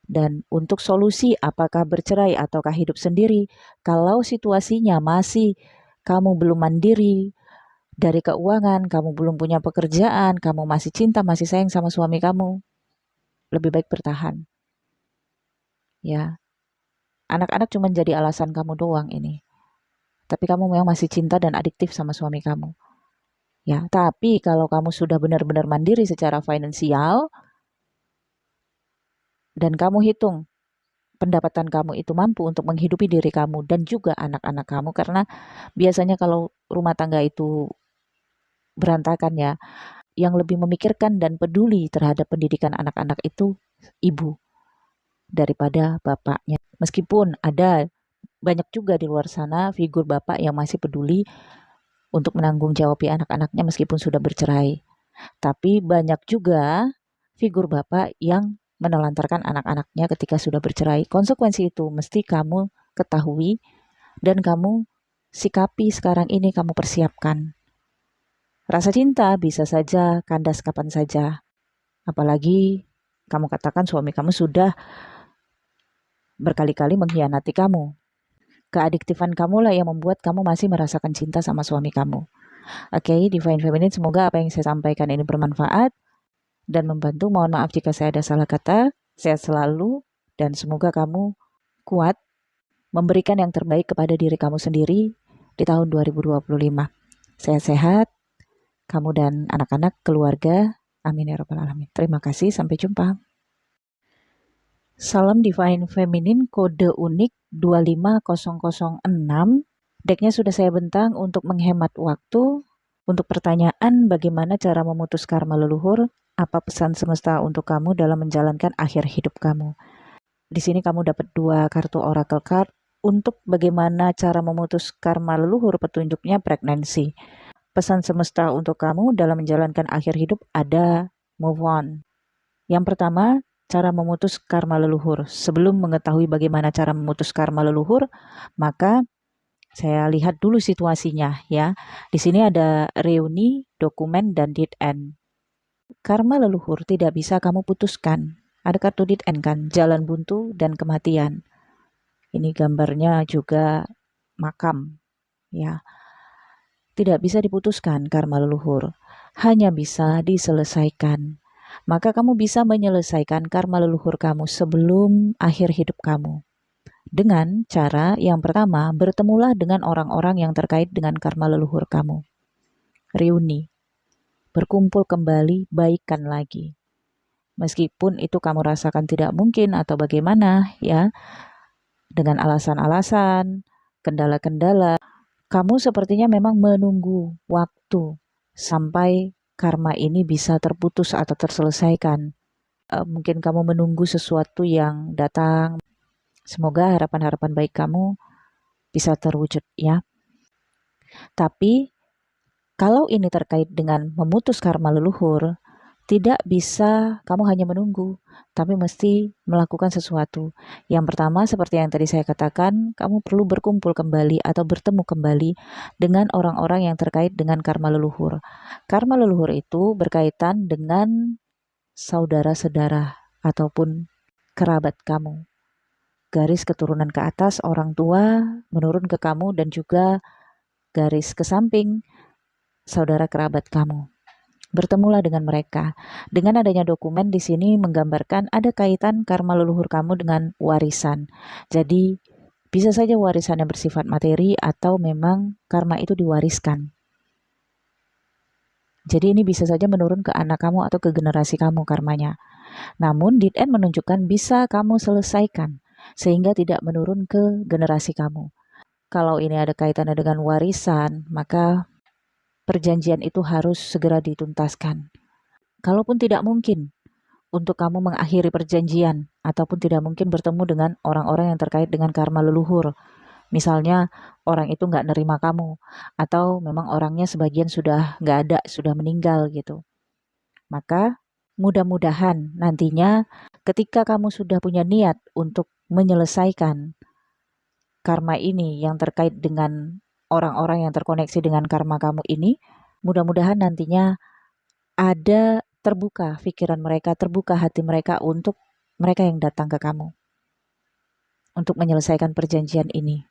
Dan untuk solusi apakah bercerai ataukah hidup sendiri, kalau situasinya masih kamu belum mandiri dari keuangan, kamu belum punya pekerjaan, kamu masih cinta, masih sayang sama suami kamu, lebih baik bertahan. Ya, anak-anak cuma jadi alasan kamu doang ini. Tapi kamu memang masih cinta dan adiktif sama suami kamu. Ya, tapi kalau kamu sudah benar-benar mandiri secara finansial dan kamu hitung pendapatan kamu itu mampu untuk menghidupi diri kamu dan juga anak-anak kamu, karena biasanya kalau rumah tangga itu berantakan ya, yang lebih memikirkan dan peduli terhadap pendidikan anak-anak itu ibu daripada bapaknya. Meskipun ada banyak juga di luar sana figur bapak yang masih peduli untuk menanggung jawabi anak-anaknya meskipun sudah bercerai. Tapi banyak juga figur bapak yang menelantarkan anak-anaknya ketika sudah bercerai. Konsekuensi itu mesti kamu ketahui dan kamu sikapi sekarang ini, kamu persiapkan. Rasa cinta bisa saja kandas kapan saja. Apalagi kamu katakan suami kamu sudah berkali-kali mengkhianati kamu. Keadiktifan kamulah yang membuat kamu masih merasakan cinta sama suami kamu. Oke, Divine Feminine, semoga apa yang saya sampaikan ini bermanfaat dan membantu. Mohon maaf jika saya ada salah kata. Sehat selalu dan semoga kamu kuat memberikan yang terbaik kepada diri kamu sendiri di tahun 2025. Sehat-sehat, kamu dan anak-anak, keluarga. Amin ya rabbal alamin. Terima kasih, sampai jumpa. Salam Divine Feminine, kode unik 25006. Decknya sudah saya bentang untuk menghemat waktu. Untuk pertanyaan bagaimana cara memutus karma leluhur, apa pesan semesta untuk kamu dalam menjalankan akhir hidup kamu. Di sini kamu dapat 2 kartu oracle card. Untuk bagaimana cara memutus karma leluhur, petunjuknya pregnancy. Pesan semesta untuk kamu dalam menjalankan akhir hidup ada move on. Yang pertama, cara memutus karma leluhur. Sebelum mengetahui bagaimana cara memutus karma leluhur, maka saya lihat dulu situasinya ya. Di sini ada reuni, dokumen, dan dead end. Karma leluhur tidak bisa kamu putuskan. Ada kartu dead end kan, jalan buntu dan kematian. Ini gambarnya juga makam ya. Tidak bisa diputuskan karma leluhur, hanya bisa diselesaikan. Maka kamu bisa menyelesaikan karma leluhur kamu sebelum akhir hidup kamu. Dengan cara yang pertama, bertemulah dengan orang-orang yang terkait dengan karma leluhur kamu. Reuni, berkumpul kembali, baikkan lagi. Meskipun itu kamu rasakan tidak mungkin atau bagaimana ya, dengan alasan-alasan, kendala-kendala, kamu sepertinya memang menunggu waktu sampai karma ini bisa terputus atau terselesaikan. Mungkin kamu menunggu sesuatu yang datang. Semoga harapan-harapan baik kamu bisa terwujud ya. Tapi kalau ini terkait dengan memutus karma leluhur, tidak bisa kamu hanya menunggu, tapi mesti melakukan sesuatu. Yang pertama, seperti yang tadi saya katakan, kamu perlu berkumpul kembali atau bertemu kembali dengan orang-orang yang terkait dengan karma leluhur. Karma leluhur itu berkaitan dengan saudara-saudara ataupun kerabat kamu. Garis keturunan ke atas, orang tua menurun ke kamu, dan juga garis ke samping, saudara kerabat kamu. Bertemulah dengan mereka. Dengan adanya dokumen di sini menggambarkan ada kaitan karma leluhur kamu dengan warisan. Jadi bisa saja warisan yang bersifat materi atau memang karma itu diwariskan. Jadi ini bisa saja menurun ke anak kamu atau ke generasi kamu karmanya. Namun dead end menunjukkan bisa kamu selesaikan sehingga tidak menurun ke generasi kamu. Kalau ini ada kaitannya dengan warisan, maka perjanjian itu harus segera dituntaskan. Kalaupun tidak mungkin untuk kamu mengakhiri perjanjian ataupun tidak mungkin bertemu dengan orang-orang yang terkait dengan karma leluhur, misalnya orang itu nggak nerima kamu atau memang orangnya sebagian sudah nggak ada, sudah meninggal gitu, maka mudah-mudahan nantinya Ketika kamu sudah punya niat untuk menyelesaikan karma ini yang terkait dengan orang-orang yang terkoneksi dengan karma kamu ini, mudah-mudahan nantinya ada terbuka pikiran mereka, terbuka hati mereka untuk mereka yang datang ke kamu untuk menyelesaikan perjanjian ini.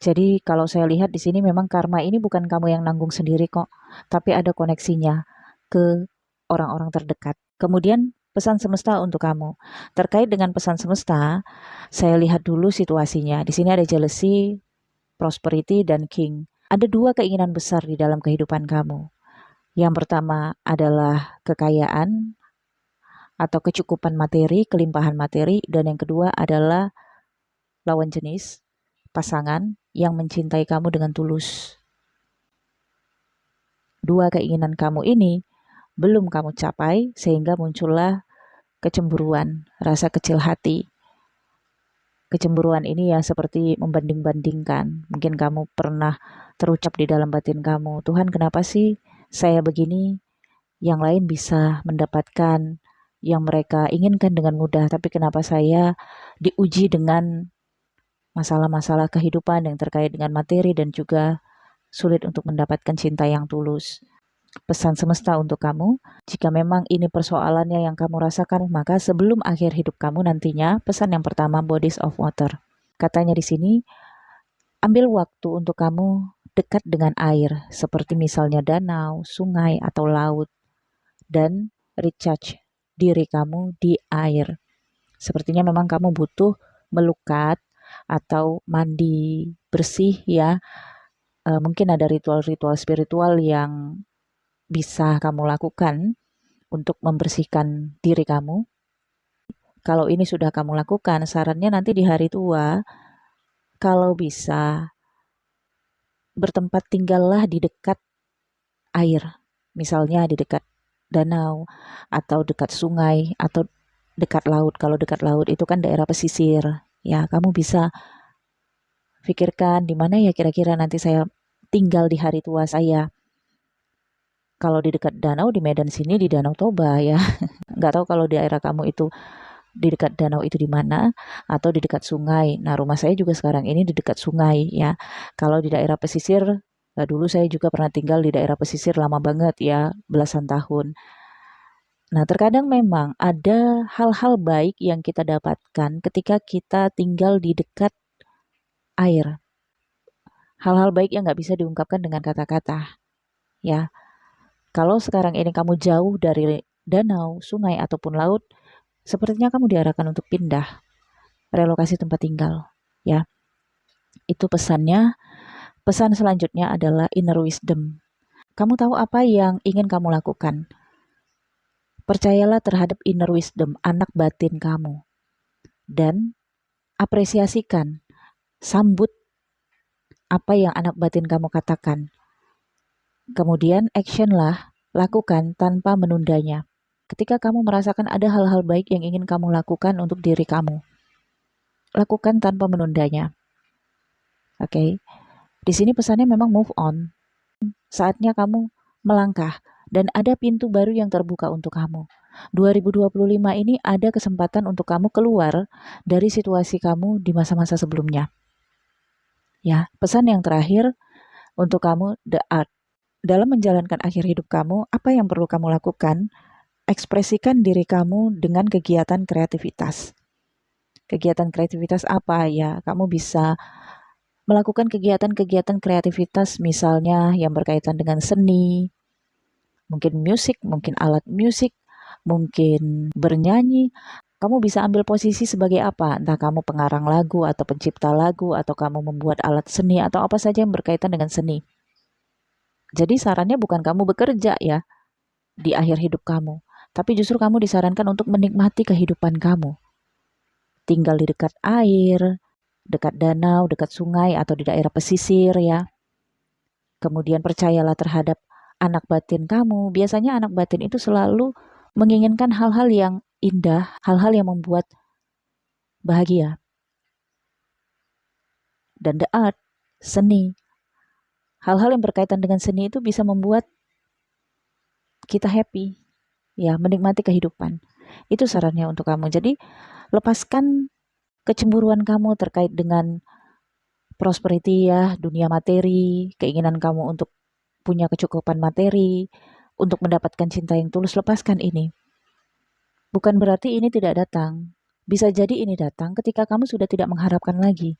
Jadi kalau saya lihat di sini memang karma ini bukan kamu yang nanggung sendiri kok, tapi ada koneksinya ke orang-orang terdekat. Kemudian pesan semesta untuk kamu. Terkait dengan pesan semesta, saya lihat dulu situasinya. Di sini ada jealousy, prosperity, dan king. Ada dua keinginan besar di dalam kehidupan kamu. Yang pertama adalah kekayaan atau kecukupan materi, kelimpahan materi, dan yang kedua adalah lawan jenis, pasangan yang mencintai kamu dengan tulus. Dua keinginan kamu ini belum kamu capai sehingga muncullah kecemburuan, rasa kecil hati. Kecemburuan ini ya seperti membanding-bandingkan. Mungkin kamu pernah terucap di dalam batin kamu, Tuhan kenapa sih saya begini, yang lain bisa mendapatkan yang mereka inginkan dengan mudah, tapi kenapa saya diuji dengan masalah-masalah kehidupan yang terkait dengan materi dan juga sulit untuk mendapatkan cinta yang tulus. Pesan semesta untuk kamu, jika memang ini persoalannya yang kamu rasakan, maka sebelum akhir hidup kamu nantinya, pesan yang pertama, bodies of water. Katanya di sini, ambil waktu untuk kamu dekat dengan air, seperti misalnya danau, sungai, atau laut, dan recharge diri kamu di air. Sepertinya memang kamu butuh melukat atau mandi bersih ya. Mungkin ada ritual-ritual spiritual yang bisa kamu lakukan untuk membersihkan diri kamu. Kalau ini sudah kamu lakukan, sarannya nanti di hari tua, kalau bisa bertempat tinggallah di dekat air. Misalnya di dekat danau, atau dekat sungai, atau dekat laut. Kalau dekat laut itu kan daerah pesisir. Ya, kamu bisa pikirkan di mana ya kira-kira nanti saya tinggal di hari tua saya. Kalau di dekat danau, di Medan sini di Danau Toba ya. Nggak tahu kalau di daerah kamu itu di dekat danau itu di mana, atau di dekat sungai. Nah, rumah saya juga sekarang ini di dekat sungai ya. Kalau di daerah pesisir, dulu saya juga pernah tinggal di daerah pesisir lama banget ya, belasan tahun. Nah, terkadang memang ada hal-hal baik yang kita dapatkan ketika kita tinggal di dekat air. Hal-hal baik yang nggak bisa diungkapkan dengan kata-kata ya. Kalau sekarang ini kamu jauh dari danau, sungai, ataupun laut, sepertinya kamu diarahkan untuk pindah, relokasi tempat tinggal. Ya, itu pesannya. Pesan selanjutnya adalah inner wisdom. Kamu tahu apa yang ingin kamu lakukan. Percayalah terhadap inner wisdom, anak batin kamu. Dan apresiasikan, sambut apa yang anak batin kamu katakan. Kemudian actionlah, lakukan tanpa menundanya. Ketika kamu merasakan ada hal-hal baik yang ingin kamu lakukan untuk diri kamu, lakukan tanpa menundanya. Oke. Di sini pesannya memang move on. Saatnya kamu melangkah dan ada pintu baru yang terbuka untuk kamu. 2025 ini ada kesempatan untuk kamu keluar dari situasi kamu di masa-masa sebelumnya. Ya, pesan yang terakhir untuk kamu, the art. Dalam menjalankan akhir hidup kamu, apa yang perlu kamu lakukan? Ekspresikan diri kamu dengan kegiatan kreativitas. Kegiatan kreativitas apa ya? Kamu bisa melakukan kegiatan-kegiatan kreativitas misalnya yang berkaitan dengan seni, mungkin musik, mungkin alat musik, mungkin bernyanyi. Kamu bisa ambil posisi sebagai apa? Entah kamu pengarang lagu atau pencipta lagu atau kamu membuat alat seni atau apa saja yang berkaitan dengan seni. Jadi sarannya bukan kamu bekerja ya di akhir hidup kamu, tapi justru kamu disarankan untuk menikmati kehidupan kamu. Tinggal di dekat air, dekat danau, dekat sungai, atau di daerah pesisir ya. Kemudian percayalah terhadap anak batin kamu. Biasanya anak batin itu selalu menginginkan hal-hal yang indah, hal-hal yang membuat bahagia. Dan the art, seni. Hal-hal yang berkaitan dengan seni itu bisa membuat kita happy. ya, menikmati kehidupan. Itu sarannya untuk kamu. Jadi, lepaskan kecemburuan kamu terkait dengan prosperity ya, dunia materi, keinginan kamu untuk punya kecukupan materi, untuk mendapatkan cinta yang tulus, lepaskan ini. Bukan berarti ini tidak datang. Bisa jadi ini datang ketika kamu sudah tidak mengharapkan lagi.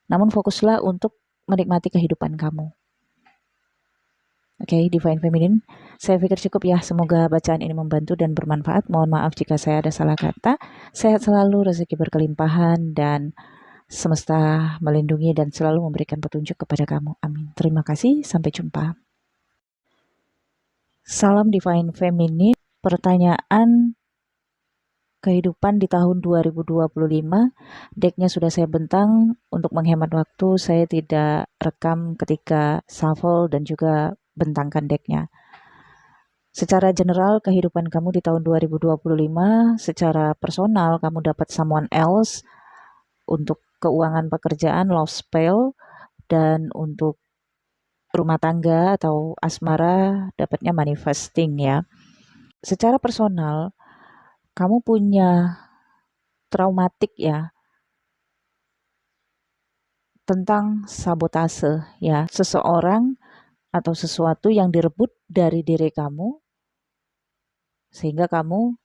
Namun fokuslah untuk menikmati kehidupan kamu. Oke, Divine Feminine. Saya pikir cukup ya. Semoga bacaan ini membantu dan bermanfaat. Mohon maaf jika saya ada salah kata. Sehat selalu, rezeki berkelimpahan, dan semesta melindungi dan selalu memberikan petunjuk kepada kamu. Amin. Terima kasih. Sampai jumpa. Salam Divine Feminine. Pertanyaan kehidupan di tahun 2025. Decknya sudah saya bentang. Untuk menghemat waktu, saya tidak rekam ketika shuffle dan juga bentangkan decknya. Secara general, kehidupan kamu di tahun 2025, secara personal, kamu dapat someone else. Untuk keuangan pekerjaan, love spell. Dan untuk rumah tangga atau asmara, dapatnya manifesting ya. Secara personal, kamu punya traumatik ya, tentang sabotase ya, seseorang atau sesuatu yang direbut dari diri kamu sehingga kamu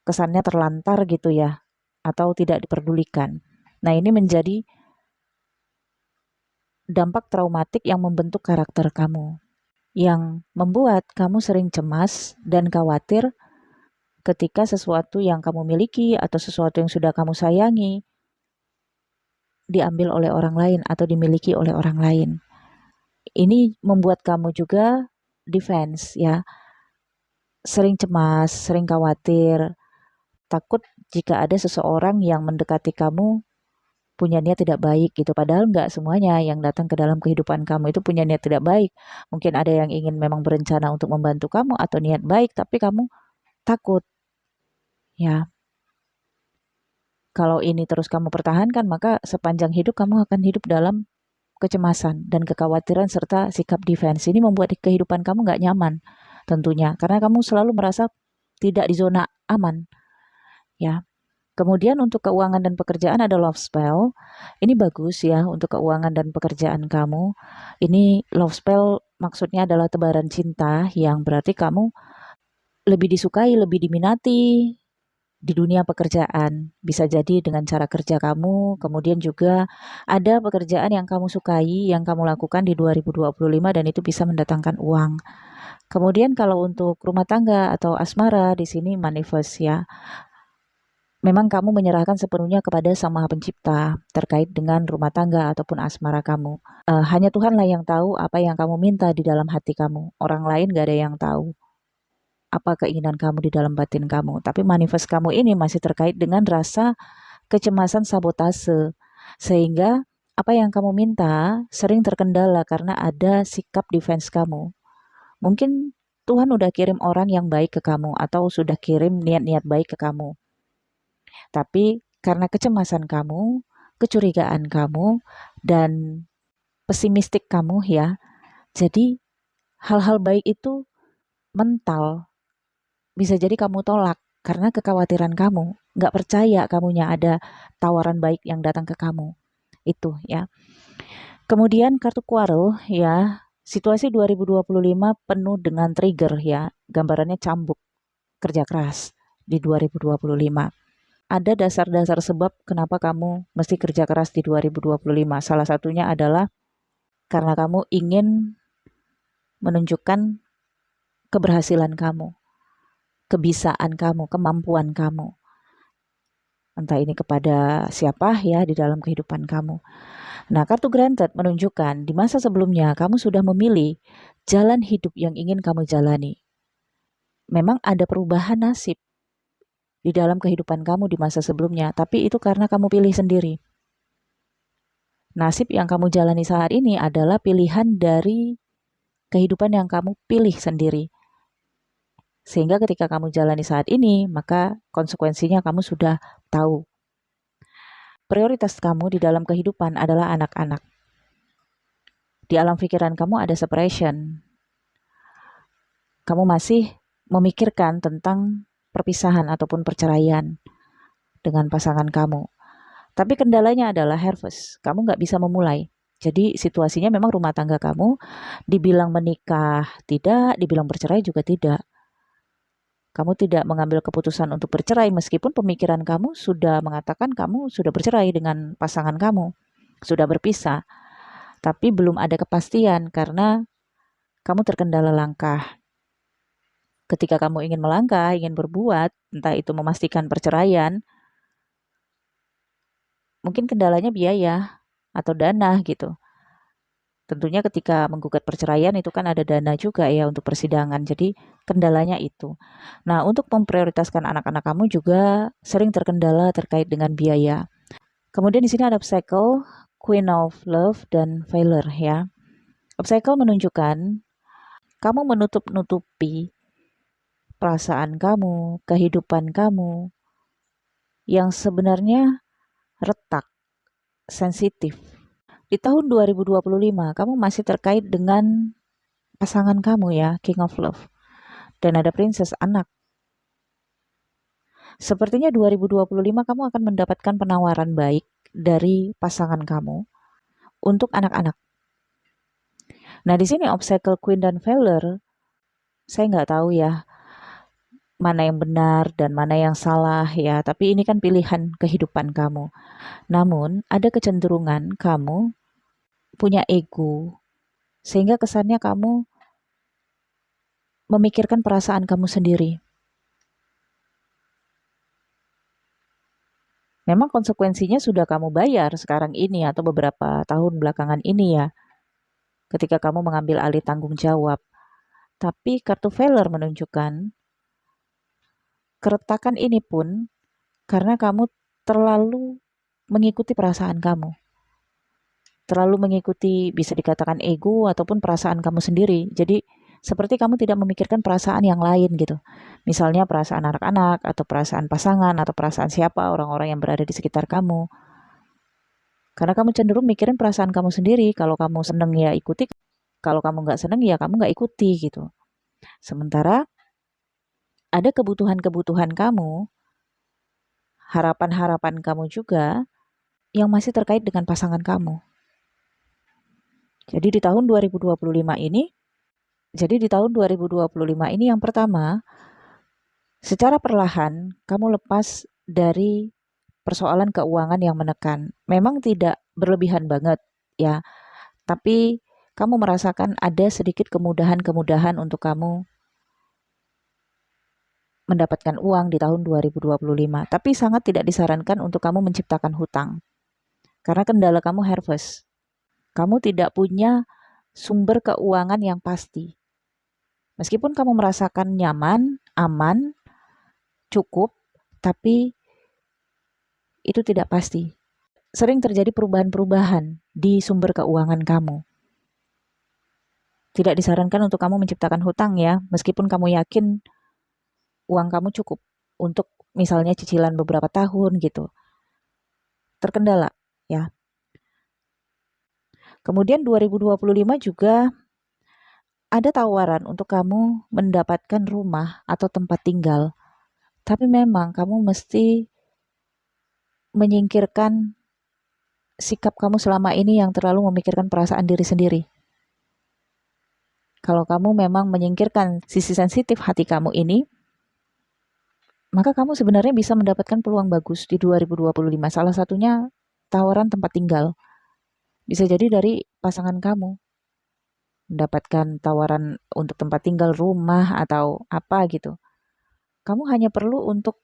kesannya terlantar gitu ya, atau tidak diperdulikan. Nah, ini menjadi dampak traumatik yang membentuk karakter kamu, yang membuat kamu sering cemas dan khawatir ketika sesuatu yang kamu miliki atau sesuatu yang sudah kamu sayangi diambil oleh orang lain atau dimiliki oleh orang lain. Ini membuat kamu juga defense ya, sering cemas, sering khawatir, takut jika ada seseorang yang mendekati kamu punya niat tidak baik gitu. Padahal nggak semuanya yang datang ke dalam kehidupan kamu itu punya niat tidak baik. Mungkin ada yang ingin memang berencana untuk membantu kamu atau niat baik, tapi kamu takut ya. Kalau ini terus kamu pertahankan, maka sepanjang hidup kamu akan hidup dalam kecemasan dan kekhawatiran serta sikap defense. Ini membuat kehidupan kamu nggak nyaman tentunya, karena kamu selalu merasa tidak di zona aman ya. Kemudian untuk keuangan dan pekerjaan ada love spell. Ini bagus ya untuk keuangan dan pekerjaan kamu. Ini love spell maksudnya adalah tebaran cinta yang berarti kamu lebih disukai, lebih diminati di dunia pekerjaan. Bisa jadi dengan cara kerja kamu, kemudian juga ada pekerjaan yang kamu sukai, yang kamu lakukan di 2025 dan itu bisa mendatangkan uang. Kemudian kalau untuk rumah tangga atau asmara, di sini manifest ya. Memang kamu menyerahkan sepenuhnya kepada Sang Maha Pencipta terkait dengan rumah tangga ataupun asmara kamu. Hanya Tuhanlah yang tahu apa yang kamu minta di dalam hati kamu. Orang lain gak ada yang tahu apa keinginan kamu di dalam batin kamu. Tapi manifest kamu ini masih terkait dengan rasa kecemasan sabotase. Sehingga apa yang kamu minta sering terkendala karena ada sikap defense kamu. Mungkin Tuhan udah kirim orang yang baik ke kamu atau sudah kirim niat-niat baik ke kamu. Tapi karena kecemasan kamu, kecurigaan kamu, dan pesimistik kamu ya, jadi hal-hal baik itu mental. Bisa jadi kamu tolak karena kekhawatiran kamu. Nggak percaya kamunya ada tawaran baik yang datang ke kamu. Itu ya. Kemudian kartu quarrel ya, situasi 2025 penuh dengan trigger ya. Gambarannya cambuk, kerja keras di 2025. Ada dasar-dasar sebab kenapa kamu mesti kerja keras di 2025. Salah satunya adalah karena kamu ingin menunjukkan keberhasilan kamu, kebisaan kamu, kemampuan kamu. Entah ini kepada siapa ya di dalam kehidupan kamu. Nah, kartu granted menunjukkan di masa sebelumnya kamu sudah memilih jalan hidup yang ingin kamu jalani. Memang ada perubahan nasib di dalam kehidupan kamu di masa sebelumnya, tapi itu karena kamu pilih sendiri. Nasib yang kamu jalani saat ini adalah pilihan dari kehidupan yang kamu pilih sendiri. Sehingga ketika kamu jalani saat ini, maka konsekuensinya kamu sudah tahu. Prioritas kamu di dalam kehidupan adalah anak-anak. Di alam pikiran kamu ada separation. kamu masih memikirkan tentang perpisahan ataupun perceraian dengan pasangan kamu. Tapi kendalanya adalah Herves, kamu nggak bisa memulai. Jadi situasinya memang rumah tangga kamu dibilang menikah tidak, dibilang bercerai juga tidak. Kamu tidak mengambil keputusan untuk bercerai meskipun pemikiran kamu sudah mengatakan kamu sudah bercerai dengan pasangan kamu, sudah berpisah. Tapi belum ada kepastian karena kamu terkendala langkah. Ketika kamu ingin melangkah, ingin berbuat, entah itu memastikan perceraian, mungkin kendalanya biaya atau dana gitu. Tentunya ketika menggugat perceraian itu kan ada dana juga ya untuk persidangan. Jadi kendalanya itu. Nah, untuk memprioritaskan anak-anak kamu juga sering terkendala terkait dengan biaya. Kemudian di sini ada obstacle, Queen of Love dan Failure ya. Obstacle menunjukkan kamu menutup-nutupi perasaan kamu, kehidupan kamu yang sebenarnya retak, sensitif. Di tahun 2025, kamu masih terkait dengan pasangan kamu ya, King of Love. Dan ada Princess Anak. Sepertinya 2025 kamu akan mendapatkan penawaran baik dari pasangan kamu untuk anak-anak. Nah, di sini obstacle Queen dan Failure, saya nggak tahu ya mana yang benar dan mana yang salah ya, tapi ini kan pilihan kehidupan kamu. Namun, ada kecenderungan kamu punya ego, sehingga kesannya kamu memikirkan perasaan kamu sendiri. Memang konsekuensinya sudah kamu bayar sekarang ini atau beberapa tahun belakangan ini ya, ketika kamu mengambil alih tanggung jawab. Tapi kartu failure menunjukkan keretakan ini pun karena kamu terlalu mengikuti perasaan kamu. Terlalu mengikuti bisa dikatakan ego ataupun perasaan kamu sendiri. Jadi seperti kamu tidak memikirkan perasaan yang lain gitu. Misalnya perasaan anak-anak atau perasaan pasangan atau perasaan siapa orang-orang yang berada di sekitar kamu. Karena kamu cenderung mikirin perasaan kamu sendiri. Kalau kamu seneng ya ikuti, kalau kamu nggak seneng ya kamu nggak ikuti gitu. Sementara ada kebutuhan-kebutuhan kamu, harapan-harapan kamu juga yang masih terkait dengan pasangan kamu. Jadi di tahun 2025 ini, yang pertama, secara perlahan kamu lepas dari persoalan keuangan yang menekan. Memang tidak berlebihan banget ya, tapi kamu merasakan ada sedikit kemudahan-kemudahan untuk kamu mendapatkan uang di tahun 2025. Tapi sangat tidak disarankan untuk kamu menciptakan hutang. Karena kendala kamu Herves. Kamu tidak punya sumber keuangan yang pasti. Meskipun kamu merasakan nyaman, aman, cukup, tapi itu tidak pasti. Sering terjadi perubahan-perubahan di sumber keuangan kamu. Tidak disarankan untuk kamu menciptakan hutang ya, meskipun kamu yakin uang kamu cukup untuk misalnya cicilan beberapa tahun gitu. Terkendala ya. Kemudian 2025 juga ada tawaran untuk kamu mendapatkan rumah atau tempat tinggal. Tapi memang kamu mesti menyingkirkan sikap kamu selama ini yang terlalu memikirkan perasaan diri sendiri. Kalau kamu memang menyingkirkan sisi sensitif hati kamu ini, maka kamu sebenarnya bisa mendapatkan peluang bagus di 2025. Salah satunya tawaran tempat tinggal. Bisa jadi dari pasangan kamu. Mendapatkan tawaran untuk tempat tinggal, rumah, atau apa gitu. Kamu hanya perlu untuk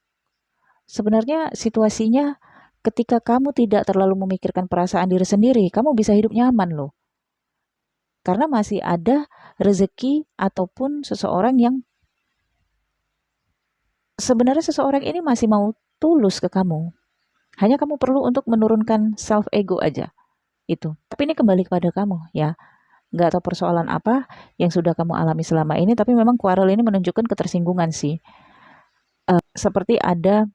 sebenarnya situasinya ketika kamu tidak terlalu memikirkan perasaan diri sendiri, kamu bisa hidup nyaman loh. Karena masih ada rezeki ataupun seseorang yang sebenarnya seseorang ini masih mau tulus ke kamu. Hanya kamu perlu untuk menurunkan self ego aja. Itu. Tapi ini kembali kepada kamu ya. Nggak tahu persoalan apa yang sudah kamu alami selama ini, tapi memang quarrel ini menunjukkan ketersinggungan sih. Seperti ada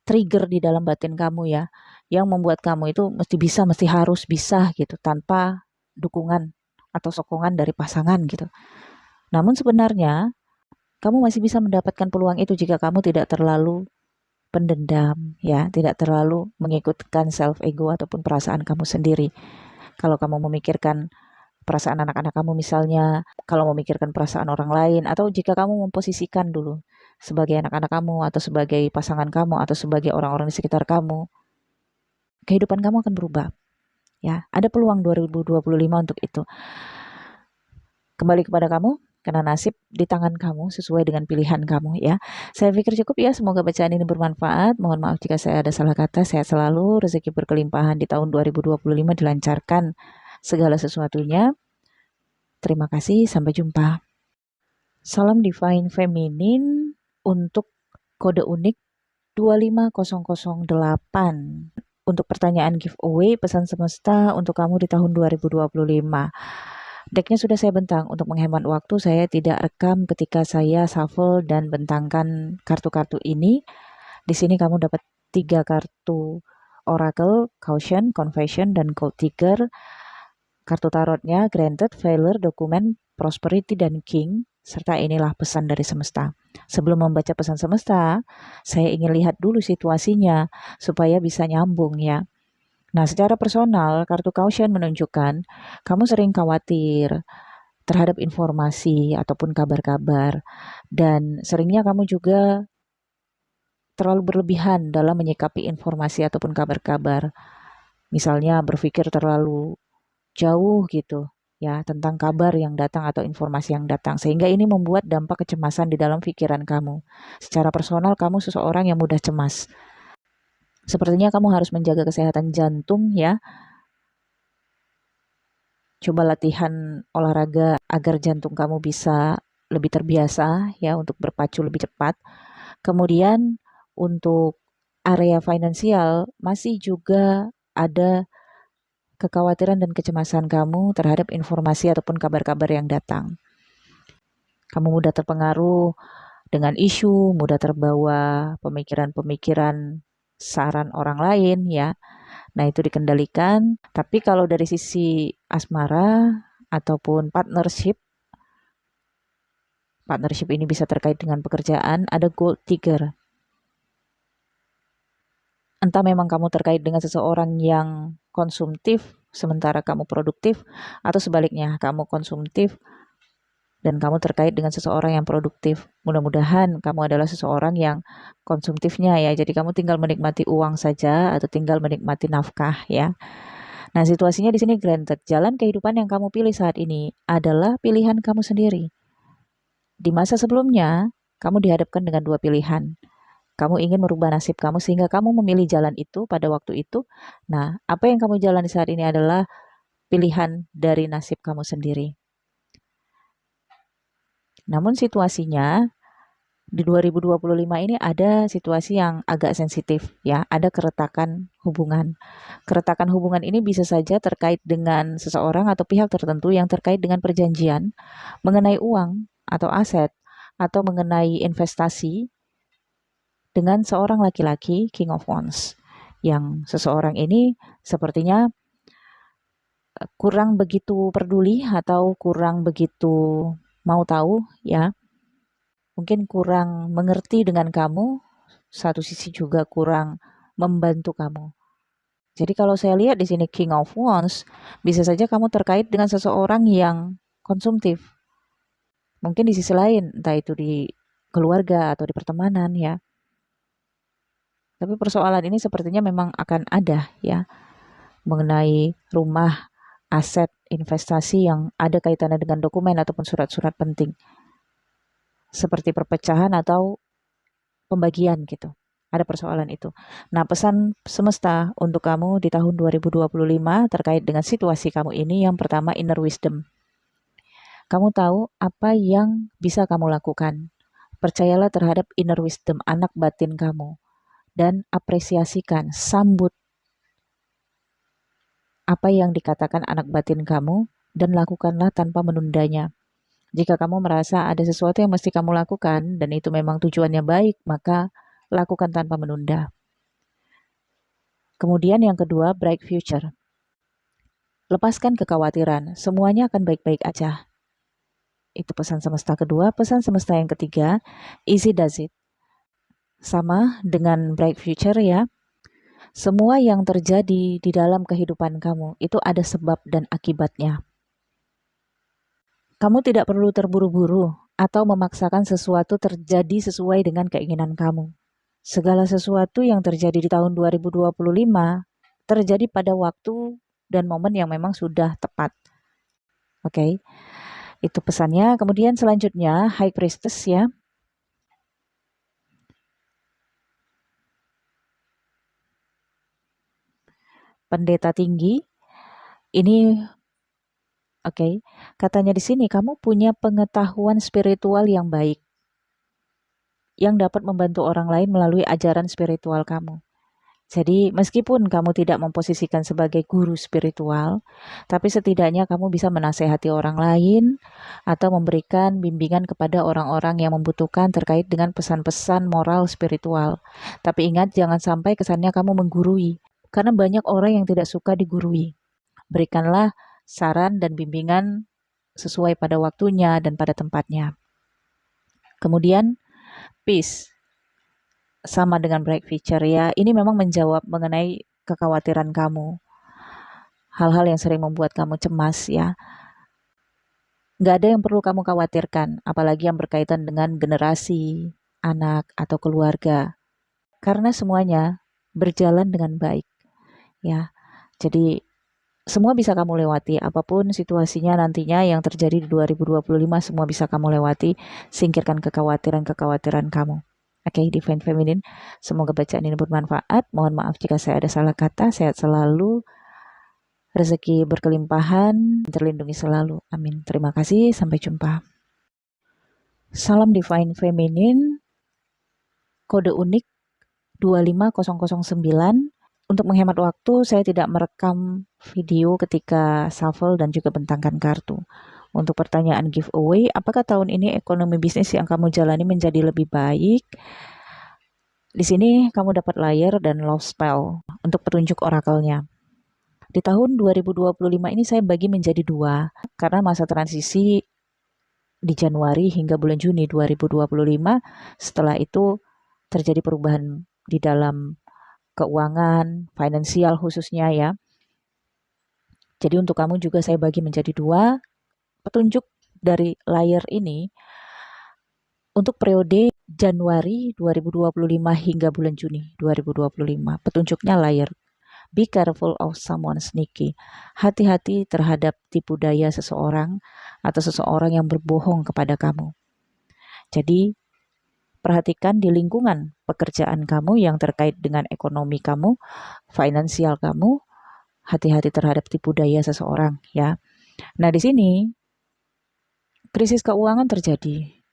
trigger di dalam batin kamu ya, yang membuat kamu itu mesti bisa, mesti harus bisa gitu, tanpa dukungan atau sokongan dari pasangan gitu. Namun sebenarnya, kamu masih bisa mendapatkan peluang itu jika kamu tidak terlalu pendendam, ya, tidak terlalu mengikutkan self ego ataupun perasaan kamu sendiri. Kalau kamu memikirkan perasaan anak-anak kamu misalnya, kalau memikirkan perasaan orang lain, atau jika kamu memposisikan dulu sebagai anak-anak kamu, atau sebagai pasangan kamu, atau sebagai orang-orang di sekitar kamu, kehidupan kamu akan berubah. Ya, ada peluang 2025 untuk itu. Kembali kepada kamu, karena nasib di tangan kamu sesuai dengan pilihan kamu ya. Saya pikir cukup ya, semoga bacaan ini bermanfaat. Mohon maaf jika saya ada salah kata. Sehat selalu, rezeki berkelimpahan di tahun 2025 dilancarkan segala sesuatunya. Terima kasih, sampai jumpa. Salam Divine Feminine untuk kode unik 25008. Untuk pertanyaan giveaway pesan semesta untuk kamu di tahun 2025. Decknya sudah saya bentang. Untuk menghemat waktu, saya tidak rekam ketika saya shuffle dan bentangkan kartu-kartu ini. Di sini kamu dapat 3 kartu Oracle, Caution, Confession, dan Gold Digger. Kartu tarotnya Granted, Failure, Dokumen, Prosperity, dan King. Serta inilah pesan dari semesta. Sebelum membaca pesan semesta, saya ingin lihat dulu situasinya supaya bisa nyambung ya. Nah, secara personal, kartu caution menunjukkan kamu sering khawatir terhadap informasi ataupun kabar-kabar, dan seringnya kamu juga terlalu berlebihan dalam menyikapi informasi ataupun kabar-kabar. Misalnya berpikir terlalu jauh gitu ya tentang kabar yang datang atau informasi yang datang, sehingga ini membuat dampak kecemasan di dalam pikiran kamu. Secara personal, kamu seseorang yang mudah cemas. Sepertinya kamu harus menjaga kesehatan jantung ya. Coba latihan olahraga agar jantung kamu bisa lebih terbiasa ya untuk berpacu lebih cepat. Kemudian untuk area finansial masih juga ada kekhawatiran dan kecemasan kamu terhadap informasi ataupun kabar-kabar yang datang. Kamu mudah terpengaruh dengan isu, mudah terbawa pemikiran-pemikiran saran orang lain ya. Nah, itu dikendalikan. Tapi kalau dari sisi asmara ataupun partnership, partnership ini bisa terkait dengan pekerjaan, ada gold digger. Entah memang kamu terkait dengan seseorang yang konsumtif, sementara kamu produktif, atau sebaliknya, kamu konsumtif dan kamu terkait dengan seseorang yang produktif. Mudah-mudahan kamu adalah seseorang yang konsumtifnya ya, jadi kamu tinggal menikmati uang saja atau tinggal menikmati nafkah ya. Nah, situasinya di sini granted. Jalan kehidupan yang kamu pilih saat ini adalah pilihan kamu sendiri. Di masa sebelumnya, kamu dihadapkan dengan dua pilihan. Kamu ingin merubah nasib kamu sehingga kamu memilih jalan itu pada waktu itu. Nah, apa yang kamu jalani saat ini adalah pilihan dari nasib kamu sendiri. Namun situasinya di 2025 ini ada situasi yang agak sensitif ya, ada keretakan hubungan. Keretakan hubungan ini bisa saja terkait dengan seseorang atau pihak tertentu yang terkait dengan perjanjian mengenai uang atau aset atau mengenai investasi dengan seorang laki-laki King of Wands. Yang seseorang ini sepertinya kurang begitu peduli atau kurang begitu mau tahu ya. Mungkin kurang mengerti dengan kamu, satu sisi juga kurang membantu kamu. Jadi kalau saya lihat di sini King of Wands, bisa saja kamu terkait dengan seseorang yang konsumtif. Mungkin di sisi lain, entah itu di keluarga atau di pertemanan ya. Tapi persoalan ini sepertinya memang akan ada ya, mengenai rumah, aset, investasi yang ada kaitannya dengan dokumen ataupun surat-surat penting. Seperti perpecahan atau pembagian gitu. Ada persoalan itu. Nah, pesan semesta untuk kamu di tahun 2025 terkait dengan situasi kamu ini, yang pertama inner wisdom. Kamu tahu apa yang bisa kamu lakukan. Percayalah terhadap inner wisdom, anak batin kamu. Dan apresiasikan, sambut apa yang dikatakan anak batin kamu dan lakukanlah tanpa menundanya. Jika kamu merasa ada sesuatu yang mesti kamu lakukan dan itu memang tujuannya baik, maka lakukan tanpa menunda. Kemudian yang kedua, bright future. Lepaskan kekhawatiran, semuanya akan baik-baik aja. Itu pesan semesta kedua. Pesan semesta yang ketiga, easy does it. Sama dengan bright future ya. Semua yang terjadi di dalam kehidupan kamu itu ada sebab dan akibatnya. Kamu tidak perlu terburu-buru atau memaksakan sesuatu terjadi sesuai dengan keinginan kamu. Segala sesuatu yang terjadi di tahun 2025 terjadi pada waktu dan momen yang memang sudah tepat. Oke, itu pesannya. Kemudian selanjutnya, High Priestess ya. Pendeta tinggi. Ini oke, katanya di sini kamu punya pengetahuan spiritual yang baik yang dapat membantu orang lain melalui ajaran spiritual kamu. Jadi, meskipun kamu tidak memposisikan sebagai guru spiritual, tapi setidaknya kamu bisa menasehati orang lain atau memberikan bimbingan kepada orang-orang yang membutuhkan terkait dengan pesan-pesan moral spiritual. Tapi ingat, jangan sampai kesannya kamu menggurui, karena banyak orang yang tidak suka digurui. Berikanlah saran dan bimbingan sesuai pada waktunya dan pada tempatnya. Kemudian, peace. Sama dengan bright future ya, ini memang menjawab mengenai kekhawatiran kamu. Hal-hal yang sering membuat kamu cemas ya. Nggak ada yang perlu kamu khawatirkan, apalagi yang berkaitan dengan generasi, anak, atau keluarga. Karena semuanya berjalan dengan baik ya. Jadi semua bisa kamu lewati, apapun situasinya nantinya yang terjadi di 2025, semua bisa kamu lewati. Singkirkan kekhawatiran-kekhawatiran kamu. Oke, Divine Feminine, semoga bacaan ini bermanfaat. Mohon maaf jika saya ada salah kata. Sehat selalu, rezeki berkelimpahan, terlindungi selalu. Amin. Terima kasih, sampai jumpa. Salam Divine Feminine, kode unik 25009. Untuk menghemat waktu, saya tidak merekam video ketika shuffle dan juga bentangkan kartu. Untuk pertanyaan giveaway, apakah tahun ini ekonomi bisnis yang kamu jalani menjadi lebih baik? Di sini kamu dapat layer dan love spell untuk petunjuk orakelnya. Di tahun 2025 ini saya bagi menjadi dua, karena masa transisi di Januari hingga bulan Juni 2025, setelah itu terjadi perubahan di dalam keuangan, finansial khususnya ya. Jadi untuk kamu juga saya bagi menjadi dua, petunjuk dari layer ini untuk periode Januari 2025 hingga bulan Juni 2025. Petunjuknya layer. Be careful of someone sneaky. Hati-hati terhadap tipu daya seseorang atau seseorang yang berbohong kepada kamu. Jadi, perhatikan di lingkungan pekerjaan kamu yang terkait dengan ekonomi kamu, finansial kamu, hati-hati terhadap tipu daya seseorang ya. Nah, di sini krisis keuangan terjadi.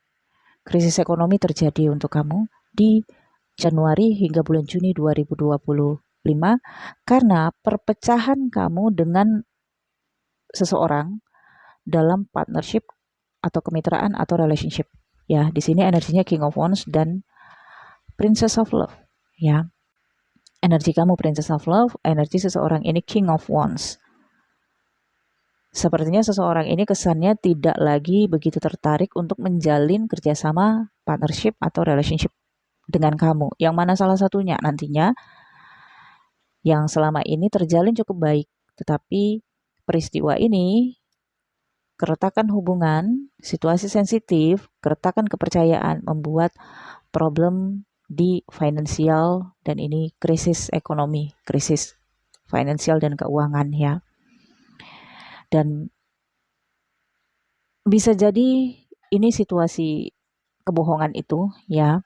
Krisis ekonomi terjadi untuk kamu di Januari hingga bulan Juni 2025 karena perpecahan kamu dengan seseorang dalam partnership atau kemitraan atau relationship. Ya, di sini energinya King of Wands dan Princess of Love. Ya, energi kamu Princess of Love, energi seseorang ini King of Wands. Sepertinya seseorang ini kesannya tidak lagi begitu tertarik untuk menjalin kerjasama, partnership, atau relationship dengan kamu. Yang mana salah satunya nantinya yang selama ini terjalin cukup baik. Tetapi peristiwa ini, keretakan hubungan, situasi sensitif, keretakan kepercayaan membuat problem di finansial dan ini krisis ekonomi, krisis finansial dan keuangan ya. Dan bisa jadi ini situasi kebohongan itu ya,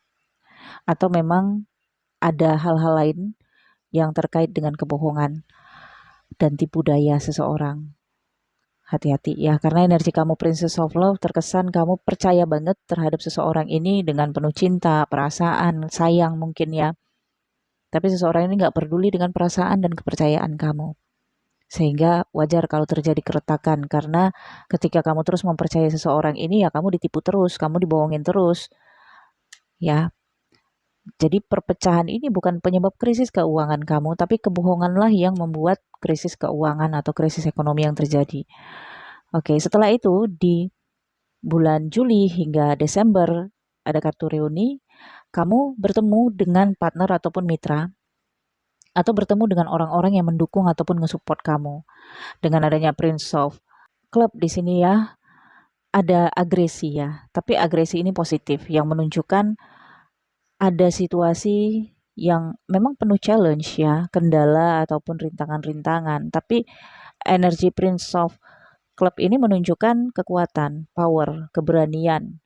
atau memang ada hal-hal lain yang terkait dengan kebohongan dan tipu daya seseorang. Hati-hati ya, karena energi kamu Princess of Love terkesan kamu percaya banget terhadap seseorang ini dengan penuh cinta, perasaan, sayang mungkin ya. Tapi seseorang ini nggak peduli dengan perasaan dan kepercayaan kamu. Sehingga wajar kalau terjadi keretakan karena ketika kamu terus mempercayai seseorang ini ya kamu ditipu terus, kamu dibohongin terus. Ya. Jadi perpecahan ini bukan penyebab krisis keuangan kamu, tapi kebohonganlah yang membuat krisis keuangan atau krisis ekonomi yang terjadi. Oke, setelah itu di bulan Juli hingga Desember ada kartu reuni, kamu bertemu dengan partner ataupun mitra, atau bertemu dengan orang-orang yang mendukung ataupun nge-support kamu. Dengan adanya Prince of Club di sini ya, ada agresi ya, tapi agresi ini positif yang menunjukkan ada situasi yang memang penuh challenge ya, kendala ataupun rintangan-rintangan, tapi energi Prince of Club ini menunjukkan kekuatan, power, keberanian,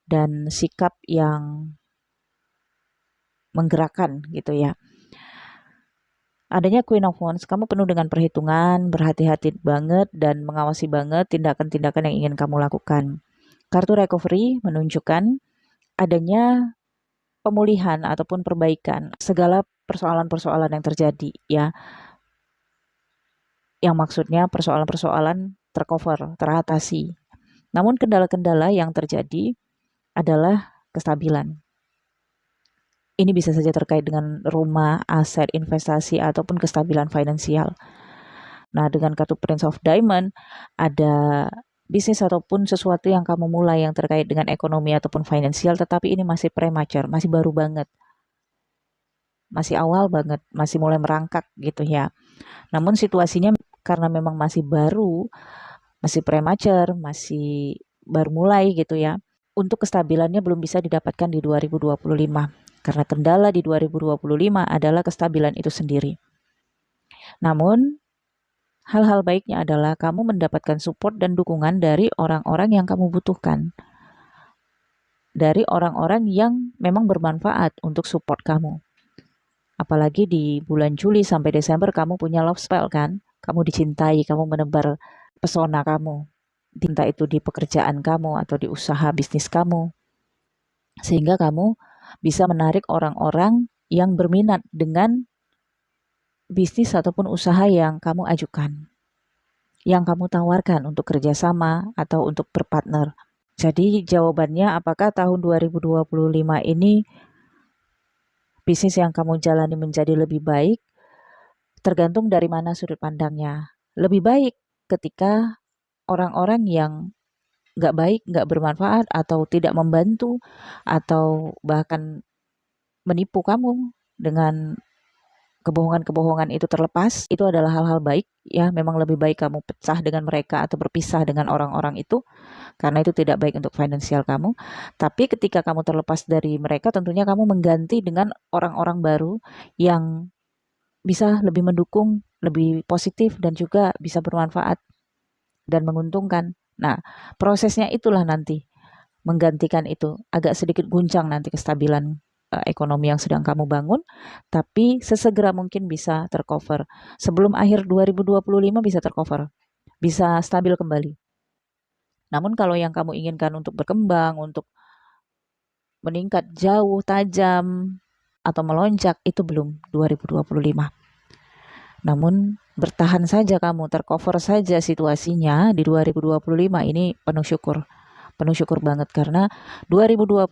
dan sikap yang menggerakkan gitu ya. Adanya Queen of Wands, kamu penuh dengan perhitungan, berhati-hati banget, dan mengawasi banget tindakan-tindakan yang ingin kamu lakukan. Kartu recovery menunjukkan adanya pemulihan ataupun perbaikan segala persoalan-persoalan yang terjadi ya. Yang maksudnya persoalan-persoalan tercover, teratasi. Namun kendala-kendala yang terjadi adalah kestabilan. Ini bisa saja terkait dengan rumah, aset, investasi, ataupun kestabilan finansial. Nah, dengan kartu Prince of Diamond, ada bisnis ataupun sesuatu yang kamu mulai yang terkait dengan ekonomi ataupun finansial, tetapi ini masih premature, masih baru banget. Masih awal banget, masih mulai merangkak gitu ya. Namun situasinya karena memang masih baru, masih premature, masih baru mulai gitu ya. Untuk kestabilannya belum bisa didapatkan di 2025. Karena kendala di 2025 adalah kestabilan itu sendiri. Namun, hal-hal baiknya adalah kamu mendapatkan support dan dukungan dari orang-orang yang kamu butuhkan. Dari orang-orang yang memang bermanfaat untuk support kamu. Apalagi di bulan Juli sampai Desember kamu punya love spell kan? Kamu dicintai, kamu menebar pesona kamu. Entah itu di pekerjaan kamu atau di usaha bisnis kamu. Sehingga kamu bisa menarik orang-orang yang berminat dengan bisnis ataupun usaha yang kamu ajukan, yang kamu tawarkan untuk kerjasama atau untuk berpartner. Jadi jawabannya apakah tahun 2025 ini bisnis yang kamu jalani menjadi lebih baik? Tergantung dari mana sudut pandangnya. Lebih baik ketika orang-orang yang nggak baik, nggak bermanfaat, atau tidak membantu, atau bahkan menipu kamu dengan kebohongan-kebohongan itu terlepas, itu adalah hal-hal baik ya. Memang lebih baik kamu pecah dengan mereka atau berpisah dengan orang-orang itu karena itu tidak baik untuk finansial kamu. Tapi ketika kamu terlepas dari mereka, tentunya kamu mengganti dengan orang-orang baru yang bisa lebih mendukung, lebih positif dan juga bisa bermanfaat dan menguntungkan. Nah, prosesnya itulah nanti menggantikan itu. Agak sedikit guncang nanti kestabilan ekonomi yang sedang kamu bangun, tapi sesegera mungkin bisa tercover. Sebelum akhir 2025 bisa tercover, bisa stabil kembali. Namun kalau yang kamu inginkan untuk berkembang, untuk meningkat jauh, tajam, atau melonjak, itu belum 2025. Namun bertahan saja kamu, tercover saja situasinya di 2025 ini penuh syukur. Penuh syukur banget karena 2025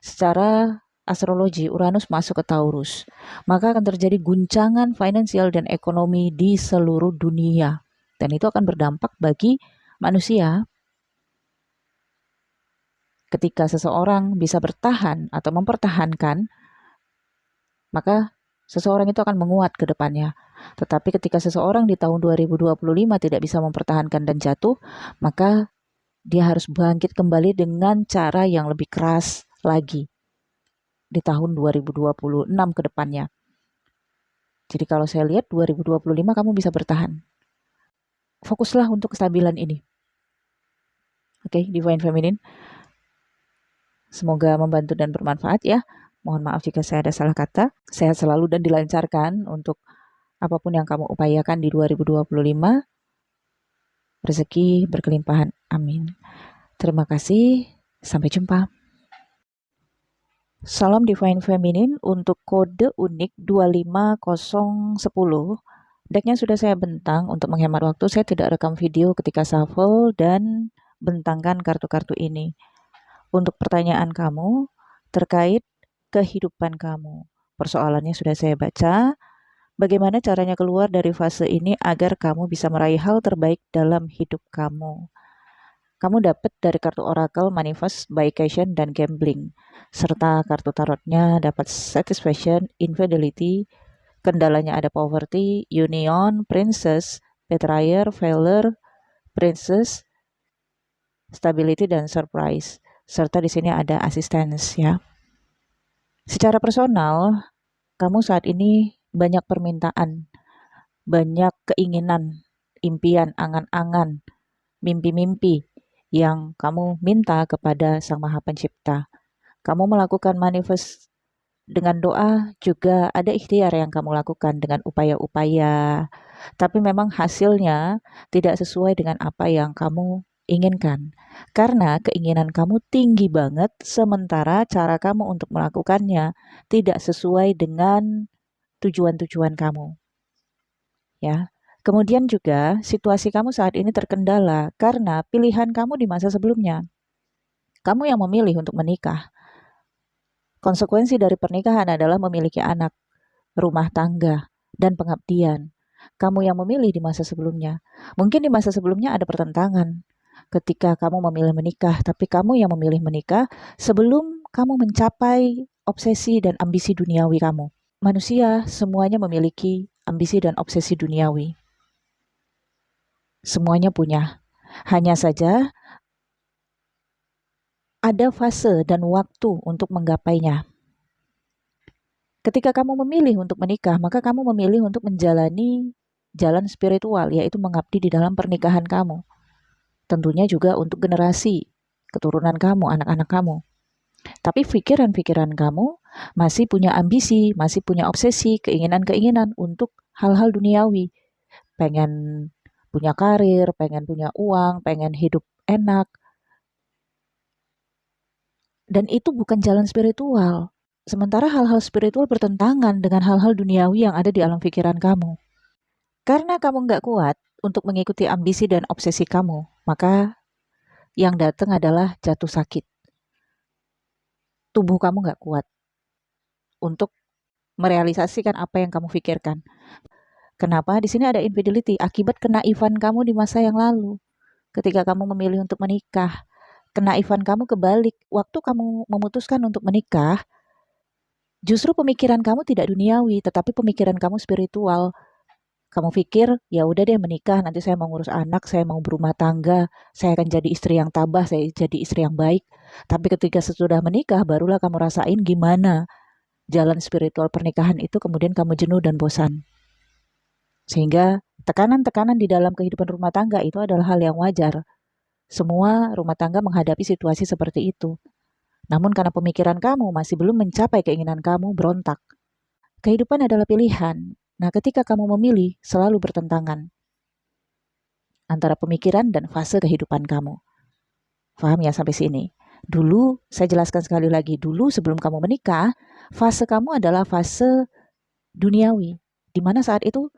secara astrologi Uranus masuk ke Taurus. Maka akan terjadi guncangan finansial dan ekonomi di seluruh dunia. Dan itu akan berdampak bagi manusia. Ketika seseorang bisa bertahan atau mempertahankan, maka seseorang itu akan menguat ke depannya. Tetapi ketika seseorang di tahun 2025 tidak bisa mempertahankan dan jatuh, maka dia harus bangkit kembali dengan cara yang lebih keras lagi di tahun 2026 ke depannya. Jadi kalau saya lihat 2025 kamu bisa bertahan. Fokuslah untuk kestabilan ini. Oke, Divine Feminine. Semoga membantu dan bermanfaat ya. Mohon maaf jika saya ada salah kata. Sehat selalu dan dilancarkan untuk apapun yang kamu upayakan di 2025. Rezeki berkelimpahan. Amin. Terima kasih. Sampai jumpa. Salam Divine Feminine untuk kode unik 25010. Decknya sudah saya bentang untuk menghemat waktu. Saya tidak rekam video ketika shuffle dan bentangkan kartu-kartu ini. Untuk pertanyaan kamu terkait kehidupan kamu. Persoalannya sudah saya baca. Bagaimana caranya keluar dari fase ini agar kamu bisa meraih hal terbaik dalam hidup kamu? Kamu dapat dari kartu Oracle, Manifest, Vacation, dan Gambling. Serta kartu tarotnya dapat Satisfaction, Infidelity, kendalanya ada Poverty, Union, Princess, Betrayer, Failure, Princess, Stability, dan Surprise. Serta di sini ada Assistance ya. Secara personal, kamu saat ini banyak permintaan, banyak keinginan, impian, angan-angan, mimpi-mimpi yang kamu minta kepada Sang Maha Pencipta. Kamu melakukan manifest dengan doa, juga ada ikhtiar yang kamu lakukan dengan upaya-upaya. Tapi memang hasilnya tidak sesuai dengan apa yang kamu inginkan. Karena keinginan kamu tinggi banget, sementara cara kamu untuk melakukannya tidak sesuai dengan tujuan-tujuan kamu. Ya. Kemudian juga situasi kamu saat ini terkendala karena pilihan kamu di masa sebelumnya. Kamu yang memilih untuk menikah. Konsekuensi dari pernikahan adalah memiliki anak, rumah tangga, dan pengabdian. Kamu yang memilih di masa sebelumnya. Mungkin di masa sebelumnya ada pertentangan ketika kamu memilih menikah, tapi kamu yang memilih menikah sebelum kamu mencapai obsesi dan ambisi duniawi kamu. Manusia semuanya memiliki ambisi dan obsesi duniawi. Semuanya punya. Hanya saja ada fase dan waktu untuk menggapainya. Ketika kamu memilih untuk menikah, maka kamu memilih untuk menjalani jalan spiritual, yaitu mengabdi di dalam pernikahan kamu. Tentunya juga untuk generasi keturunan kamu, anak-anak kamu. Tapi pikiran-pikiran kamu masih punya ambisi, masih punya obsesi, keinginan-keinginan untuk hal-hal duniawi. Pengen punya karir, pengen punya uang, pengen hidup enak. Dan itu bukan jalan spiritual. Sementara hal-hal spiritual bertentangan dengan hal-hal duniawi yang ada di alam pikiran kamu. Karena kamu nggak kuat untuk mengikuti ambisi dan obsesi kamu, maka yang datang adalah jatuh sakit. Tubuh kamu nggak kuat untuk merealisasikan apa yang kamu pikirkan. Kenapa? Di sini ada infidelity, akibat kenaifan kamu di masa yang lalu. Ketika kamu memilih untuk menikah, kenaifan kamu kebalik. Waktu kamu memutuskan untuk menikah, justru pemikiran kamu tidak duniawi, tetapi pemikiran kamu spiritual. Kamu pikir, ya udah deh menikah, nanti saya mau ngurus anak, saya mau berumah tangga, saya akan jadi istri yang tabah, saya jadi istri yang baik. Tapi ketika sesudah menikah, barulah kamu rasain gimana jalan spiritual pernikahan itu, kemudian kamu jenuh dan bosan. Sehingga tekanan-tekanan di dalam kehidupan rumah tangga itu adalah hal yang wajar. Semua rumah tangga menghadapi situasi seperti itu. Namun karena pemikiran kamu masih belum mencapai keinginan kamu, berontak. Kehidupan adalah pilihan. Nah, ketika kamu memilih, selalu bertentangan antara pemikiran dan fase kehidupan kamu. Paham ya sampai sini? Dulu, saya jelaskan sekali lagi, dulu sebelum kamu menikah, fase kamu adalah fase duniawi. Di mana saat itu,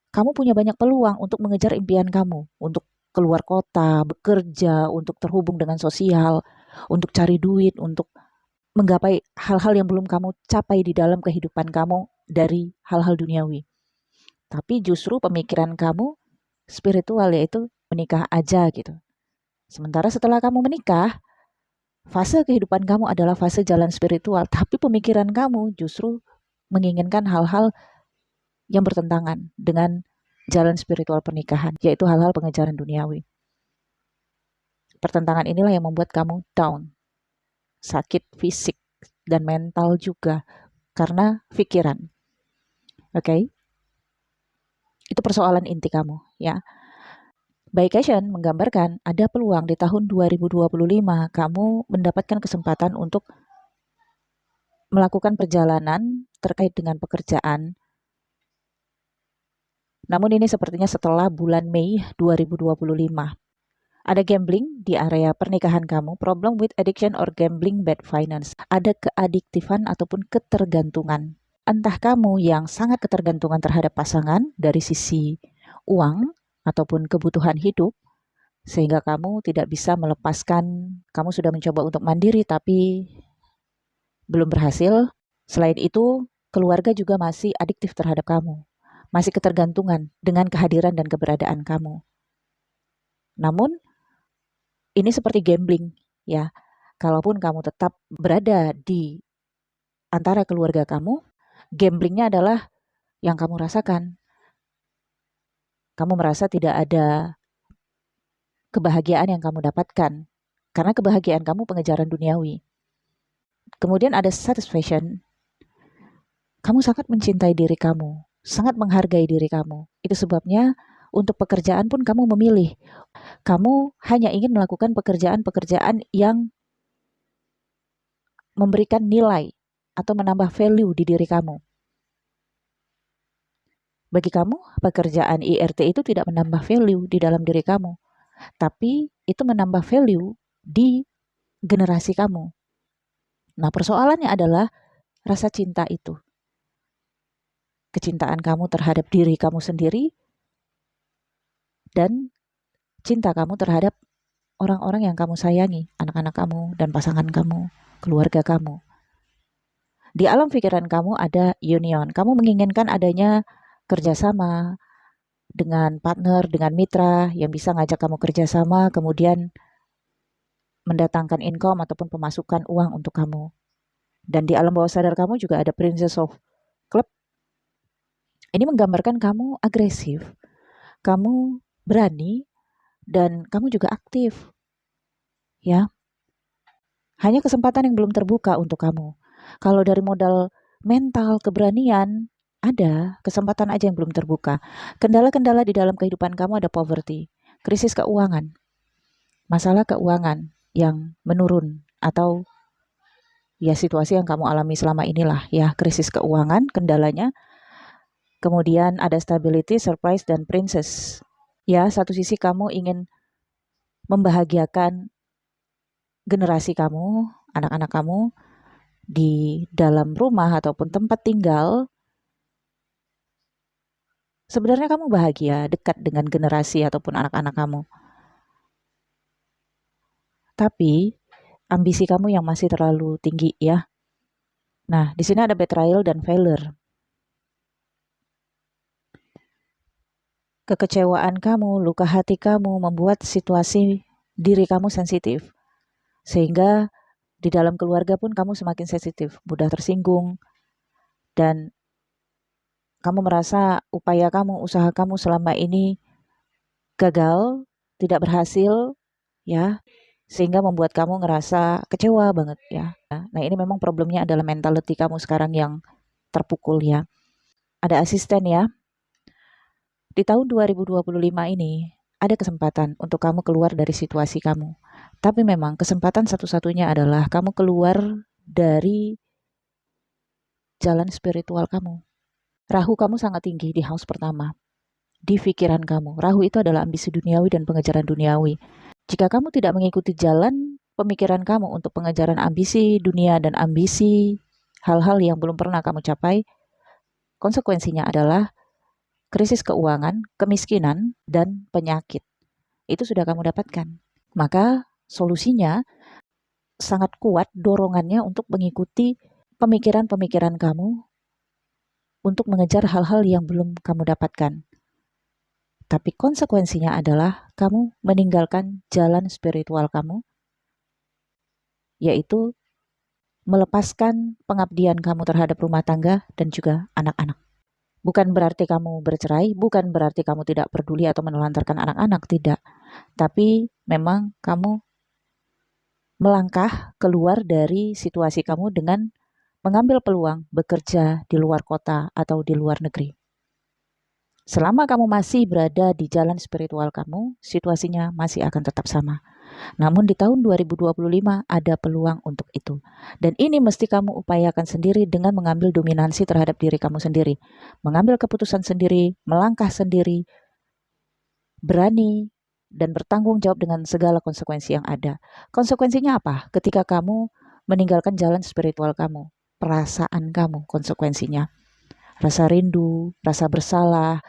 kamu punya banyak peluang untuk mengejar impian kamu, untuk keluar kota, bekerja, untuk terhubung dengan sosial, untuk cari duit, untuk menggapai hal-hal yang belum kamu capai di dalam kehidupan kamu dari hal-hal duniawi. Tapi justru pemikiran kamu spiritual, yaitu menikah aja gitu. Sementara setelah kamu menikah, fase kehidupan kamu adalah fase jalan spiritual, tapi pemikiran kamu justru menginginkan hal-hal yang bertentangan dengan jalan spiritual pernikahan, yaitu hal-hal pengejaran duniawi. Pertentangan inilah yang membuat kamu down, sakit fisik dan mental juga karena pikiran. Oke? Itu persoalan inti kamu, ya. Vacation menggambarkan ada peluang di tahun 2025 kamu mendapatkan kesempatan untuk melakukan perjalanan terkait dengan pekerjaan. Namun ini sepertinya setelah bulan Mei 2025. Ada gambling di area pernikahan kamu, problem with addiction or gambling bad finance. Ada keadiktifan ataupun ketergantungan. Entah kamu yang sangat ketergantungan terhadap pasangan dari sisi uang ataupun kebutuhan hidup, sehingga kamu tidak bisa melepaskan, kamu sudah mencoba untuk mandiri tapi belum berhasil. Selain itu, keluarga juga masih adiktif terhadap kamu, masih ketergantungan dengan kehadiran dan keberadaan kamu. Namun, Ini seperti gambling, ya. Kalaupun kamu tetap berada di antara keluarga kamu, gamblingnya adalah yang kamu rasakan. Kamu merasa tidak ada kebahagiaan yang kamu dapatkan, karena kebahagiaan kamu pengejaran duniawi. Kemudian ada satisfaction. Kamu sangat mencintai diri kamu, sangat menghargai diri kamu. Itu sebabnya untuk pekerjaan pun kamu memilih. Kamu hanya ingin melakukan pekerjaan-pekerjaan yang memberikan nilai atau menambah value di diri kamu. Bagi kamu, pekerjaan IRT itu tidak menambah value di dalam diri kamu, tapi itu menambah value di generasi kamu. Nah, persoalannya adalah rasa cinta itu. Kecintaan kamu terhadap diri kamu sendiri dan cinta kamu terhadap orang-orang yang kamu sayangi, anak-anak kamu dan pasangan kamu, keluarga kamu. Di alam pikiran kamu ada union. Kamu menginginkan adanya kerjasama dengan partner, dengan mitra yang bisa ngajak kamu kerjasama, kemudian mendatangkan income ataupun pemasukan uang untuk kamu. Dan di alam bawah sadar kamu juga ada Princess of Club. Ini menggambarkan kamu agresif, kamu berani, dan kamu juga aktif. Ya, hanya kesempatan yang belum terbuka untuk kamu. Kalau dari modal mental, keberanian, ada kesempatan aja yang belum terbuka. Kendala-kendala di dalam kehidupan kamu ada poverty, krisis keuangan, masalah keuangan yang menurun, atau ya situasi yang kamu alami selama inilah ya, krisis keuangan kendalanya. Kemudian ada stability, surprise, dan princess. Ya, satu sisi kamu ingin membahagiakan generasi kamu, anak-anak kamu, di dalam rumah ataupun tempat tinggal. Sebenarnya kamu bahagia dekat dengan generasi ataupun anak-anak kamu. Tapi ambisi kamu yang masih terlalu tinggi ya. Nah, di sini ada betrayal dan failure. Kekecewaan kamu, luka hati kamu membuat situasi diri kamu sensitif. Sehingga di dalam keluarga pun kamu semakin sensitif, mudah tersinggung, dan kamu merasa upaya kamu, usaha kamu selama ini gagal, tidak berhasil, ya, sehingga membuat kamu ngerasa kecewa banget ya. Nah, ini memang problemnya adalah mentality kamu sekarang yang terpukul ya. Ada asisten ya. Di tahun 2025 ini ada kesempatan untuk kamu keluar dari situasi kamu. Tapi memang kesempatan satu-satunya adalah kamu keluar dari jalan spiritual kamu. Rahu kamu sangat tinggi di house pertama. Di pikiran kamu. Rahu itu adalah ambisi duniawi dan pengejaran duniawi. Jika kamu tidak mengikuti jalan pemikiran kamu untuk pengejaran ambisi dunia dan ambisi hal-hal yang belum pernah kamu capai, konsekuensinya adalah krisis keuangan, kemiskinan, dan penyakit. Itu sudah kamu dapatkan. Maka solusinya sangat kuat dorongannya untuk mengikuti pemikiran-pemikiran kamu untuk mengejar hal-hal yang belum kamu dapatkan. Tapi konsekuensinya adalah kamu meninggalkan jalan spiritual kamu, yaitu melepaskan pengabdian kamu terhadap rumah tangga dan juga anak-anak. Bukan berarti kamu bercerai, bukan berarti kamu tidak peduli atau menelantarkan anak-anak, tidak. Tapi memang kamu melangkah keluar dari situasi kamu dengan mengambil peluang bekerja di luar kota atau di luar negeri. Selama kamu masih berada di jalan spiritual kamu, situasinya masih akan tetap sama. Namun di tahun 2025 ada peluang untuk itu. Dan ini mesti kamu upayakan sendiri dengan mengambil dominansi terhadap diri kamu sendiri. Mengambil keputusan sendiri, melangkah sendiri, berani, dan bertanggung jawab dengan segala konsekuensi yang ada. Konsekuensinya apa? Ketika kamu meninggalkan jalan spiritual kamu, perasaan kamu konsekuensinya. Rasa rindu, rasa bersalah,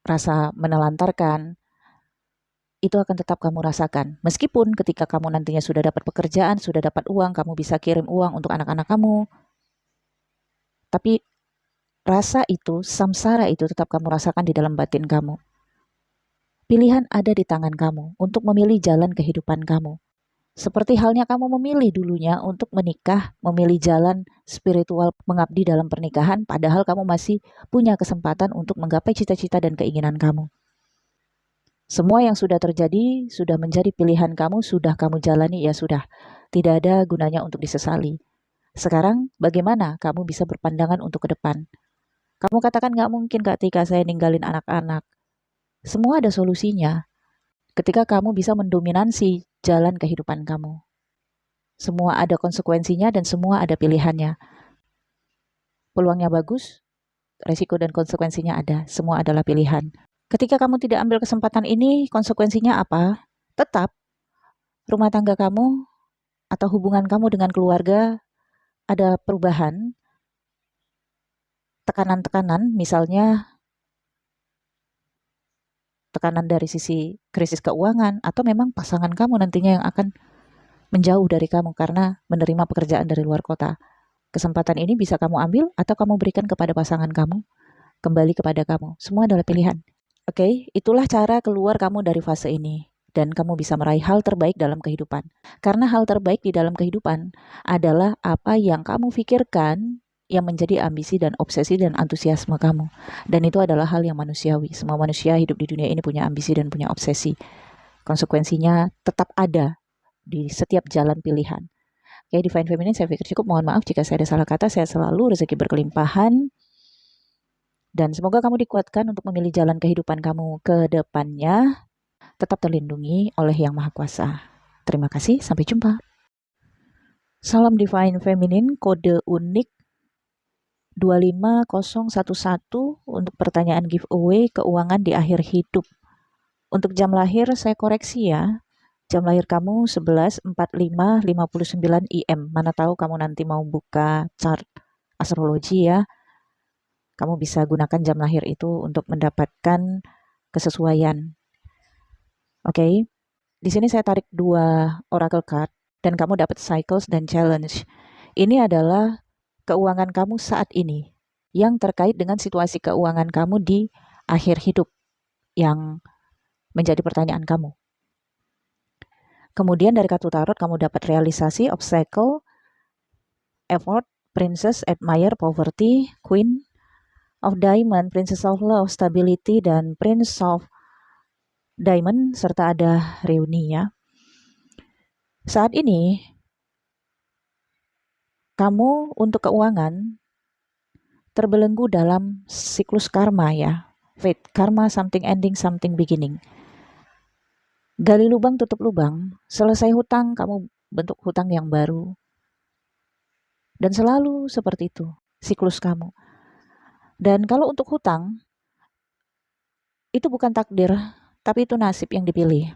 rasa menelantarkan, itu akan tetap kamu rasakan. Meskipun ketika kamu nantinya sudah dapat pekerjaan, sudah dapat uang, kamu bisa kirim uang untuk anak-anak kamu. Tapi rasa itu, samsara itu tetap kamu rasakan di dalam batin kamu. Pilihan ada di tangan kamu untuk memilih jalan kehidupan kamu. Seperti halnya kamu memilih dulunya untuk menikah, memilih jalan spiritual mengabdi dalam pernikahan, padahal kamu masih punya kesempatan untuk menggapai cita-cita dan keinginan kamu. Semua yang sudah terjadi, sudah menjadi pilihan kamu, sudah kamu jalani, ya sudah. Tidak ada gunanya untuk disesali. Sekarang, bagaimana kamu bisa berpandangan untuk ke depan? Kamu katakan nggak mungkin ketika saya ninggalin anak-anak. Semua ada solusinya. Ketika kamu bisa mendominasi jalan kehidupan kamu. Semua ada konsekuensinya dan semua ada pilihannya. Peluangnya bagus, resiko dan konsekuensinya ada. Semua adalah pilihan. Ketika kamu tidak ambil kesempatan ini, konsekuensinya apa? Tetap rumah tangga kamu atau hubungan kamu dengan keluarga ada perubahan, tekanan-tekanan, misalnya tekanan dari sisi krisis keuangan, atau memang pasangan kamu nantinya yang akan menjauh dari kamu karena menerima pekerjaan dari luar kota. Kesempatan ini bisa kamu ambil atau kamu berikan kepada pasangan kamu, kembali kepada kamu. Semua adalah pilihan. Oke, itulah cara keluar kamu dari fase ini. Dan kamu bisa meraih hal terbaik dalam kehidupan. Karena hal terbaik di dalam kehidupan adalah apa yang kamu pikirkan yang menjadi ambisi dan obsesi dan antusiasme kamu. Dan itu adalah hal yang manusiawi. Semua manusia hidup di dunia ini punya ambisi dan punya obsesi. Konsekuensinya tetap ada di setiap jalan pilihan. Oke, Divine Feminine, saya pikir cukup. Mohon maaf jika saya ada salah kata. Saya selalu rezeki berkelimpahan. Dan semoga kamu dikuatkan untuk memilih jalan kehidupan kamu ke depannya. Tetap terlindungi oleh Yang Maha Kuasa. Terima kasih, sampai jumpa. Salam Divine Feminine, kode unik 25011 untuk pertanyaan giveaway keuangan di akhir hidup. Untuk jam lahir saya koreksi ya. Jam lahir kamu 11.45.59 IM. Mana tahu kamu nanti mau buka chart astrologi ya. Kamu bisa gunakan jam lahir itu untuk mendapatkan kesesuaian. Oke. Di sini saya tarik 2 oracle card dan kamu dapat cycles dan challenge. Ini adalah keuangan kamu saat ini yang terkait dengan situasi keuangan kamu di akhir hidup yang menjadi pertanyaan kamu. Kemudian dari kartu tarot kamu dapat realisasi, obstacle, effort, princess, admire, poverty, queen of diamond, princess of love, stability, dan prince of diamond, serta ada reuni ya. Saat ini, kamu untuk keuangan terbelenggu dalam siklus karma ya. Fate, karma, something ending, something beginning. Gali lubang, tutup lubang. Selesai hutang, kamu bentuk hutang yang baru. Dan selalu seperti itu, siklus kamu. Dan kalau untuk hutang, itu bukan takdir, tapi itu nasib yang dipilih.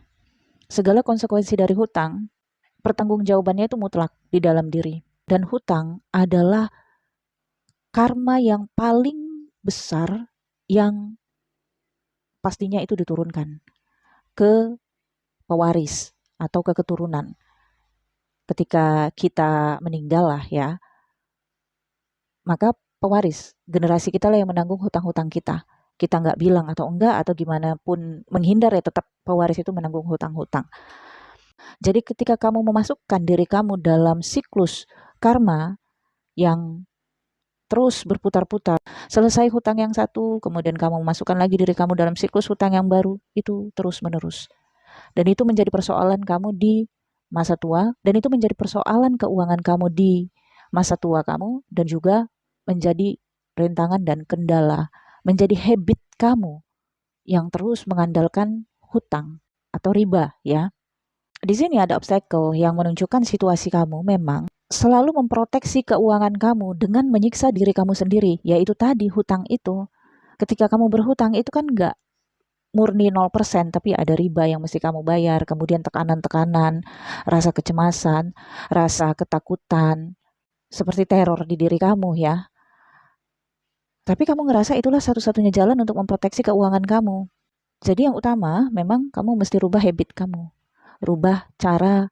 Segala konsekuensi dari hutang, pertanggungjawabannya itu mutlak di dalam diri. Dan hutang adalah karma yang paling besar yang pastinya itu diturunkan ke pewaris atau ke keturunan. Ketika kita meninggal lah ya, maka pewaris, generasi kita lah yang menanggung hutang-hutang kita. Kita nggak bilang atau enggak atau gimana pun menghindar ya tetap pewaris itu menanggung hutang-hutang. Jadi ketika kamu memasukkan diri kamu dalam siklus karma yang terus berputar-putar, selesai hutang yang satu, kemudian kamu memasukkan lagi diri kamu dalam siklus hutang yang baru, itu terus-menerus. Dan itu menjadi persoalan kamu di masa tua, dan itu menjadi persoalan keuangan kamu di masa tua kamu, dan juga menjadi rintangan dan kendala, menjadi habit kamu yang terus mengandalkan hutang atau riba ya. Di sini ada obstacle yang menunjukkan situasi kamu memang selalu memproteksi keuangan kamu dengan menyiksa diri kamu sendiri, yaitu tadi hutang itu. Ketika kamu berhutang itu kan nggak murni 0%, tapi ada riba yang mesti kamu bayar, kemudian tekanan-tekanan, rasa kecemasan, rasa ketakutan, seperti teror di diri kamu ya. Tapi kamu ngerasa itulah satu-satunya jalan untuk memproteksi keuangan kamu. Jadi yang utama memang kamu mesti rubah habit kamu. Rubah cara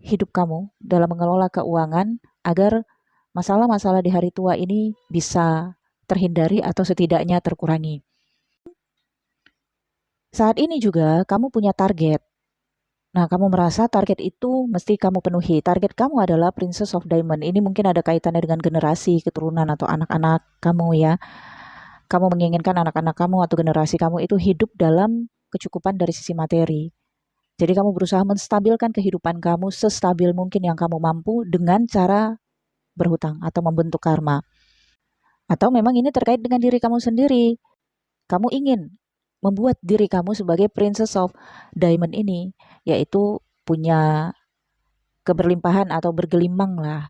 hidup kamu dalam mengelola keuangan agar masalah-masalah di hari tua ini bisa terhindari atau setidaknya terkurangi. Saat ini juga kamu punya target. Nah, kamu merasa target itu mesti kamu penuhi. Target kamu adalah Princess of Diamond. Ini mungkin ada kaitannya dengan generasi, keturunan, atau anak-anak kamu ya. Kamu menginginkan anak-anak kamu atau generasi kamu itu hidup dalam kecukupan dari sisi materi. Jadi kamu berusaha menstabilkan kehidupan kamu sestabil mungkin yang kamu mampu dengan cara berhutang atau membentuk karma. Atau memang ini terkait dengan diri kamu sendiri. Kamu ingin membuat diri kamu sebagai Princess of Diamond ini, yaitu punya keberlimpahan atau bergelimang lah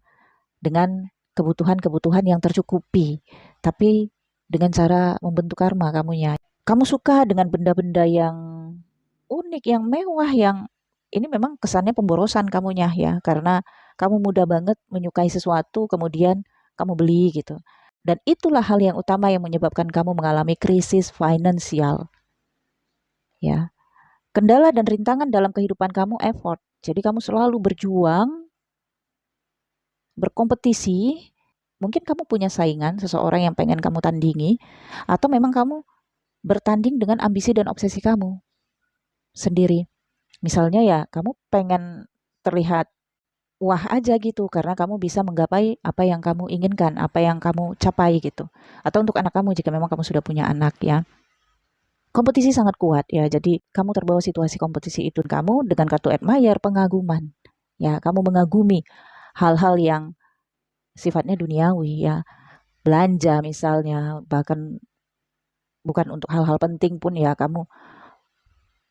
dengan kebutuhan-kebutuhan yang tercukupi. Tapi dengan cara membentuk karma kamunya. Kamu suka dengan benda-benda yang unik, yang mewah, yang ini memang kesannya pemborosan kamunya ya, karena kamu mudah banget menyukai sesuatu kemudian kamu beli gitu. Dan itulah hal yang utama yang menyebabkan kamu mengalami krisis finansial ya. Kendala dan rintangan dalam kehidupan kamu effort. Jadi kamu selalu berjuang, berkompetisi. Mungkin kamu punya saingan, seseorang yang pengen kamu tandingi, atau memang kamu bertanding dengan ambisi dan obsesi kamu sendiri. Misalnya ya, kamu pengen terlihat wah aja gitu karena kamu bisa menggapai apa yang kamu inginkan, apa yang kamu capai gitu. Atau untuk anak kamu jika memang kamu sudah punya anak ya. Kompetisi sangat kuat ya. Jadi kamu terbawa situasi kompetisi itu kamu dengan kartu admire, pengaguman. Ya, kamu mengagumi hal-hal yang sifatnya duniawi ya. Belanja misalnya, bahkan bukan untuk hal-hal penting pun ya kamu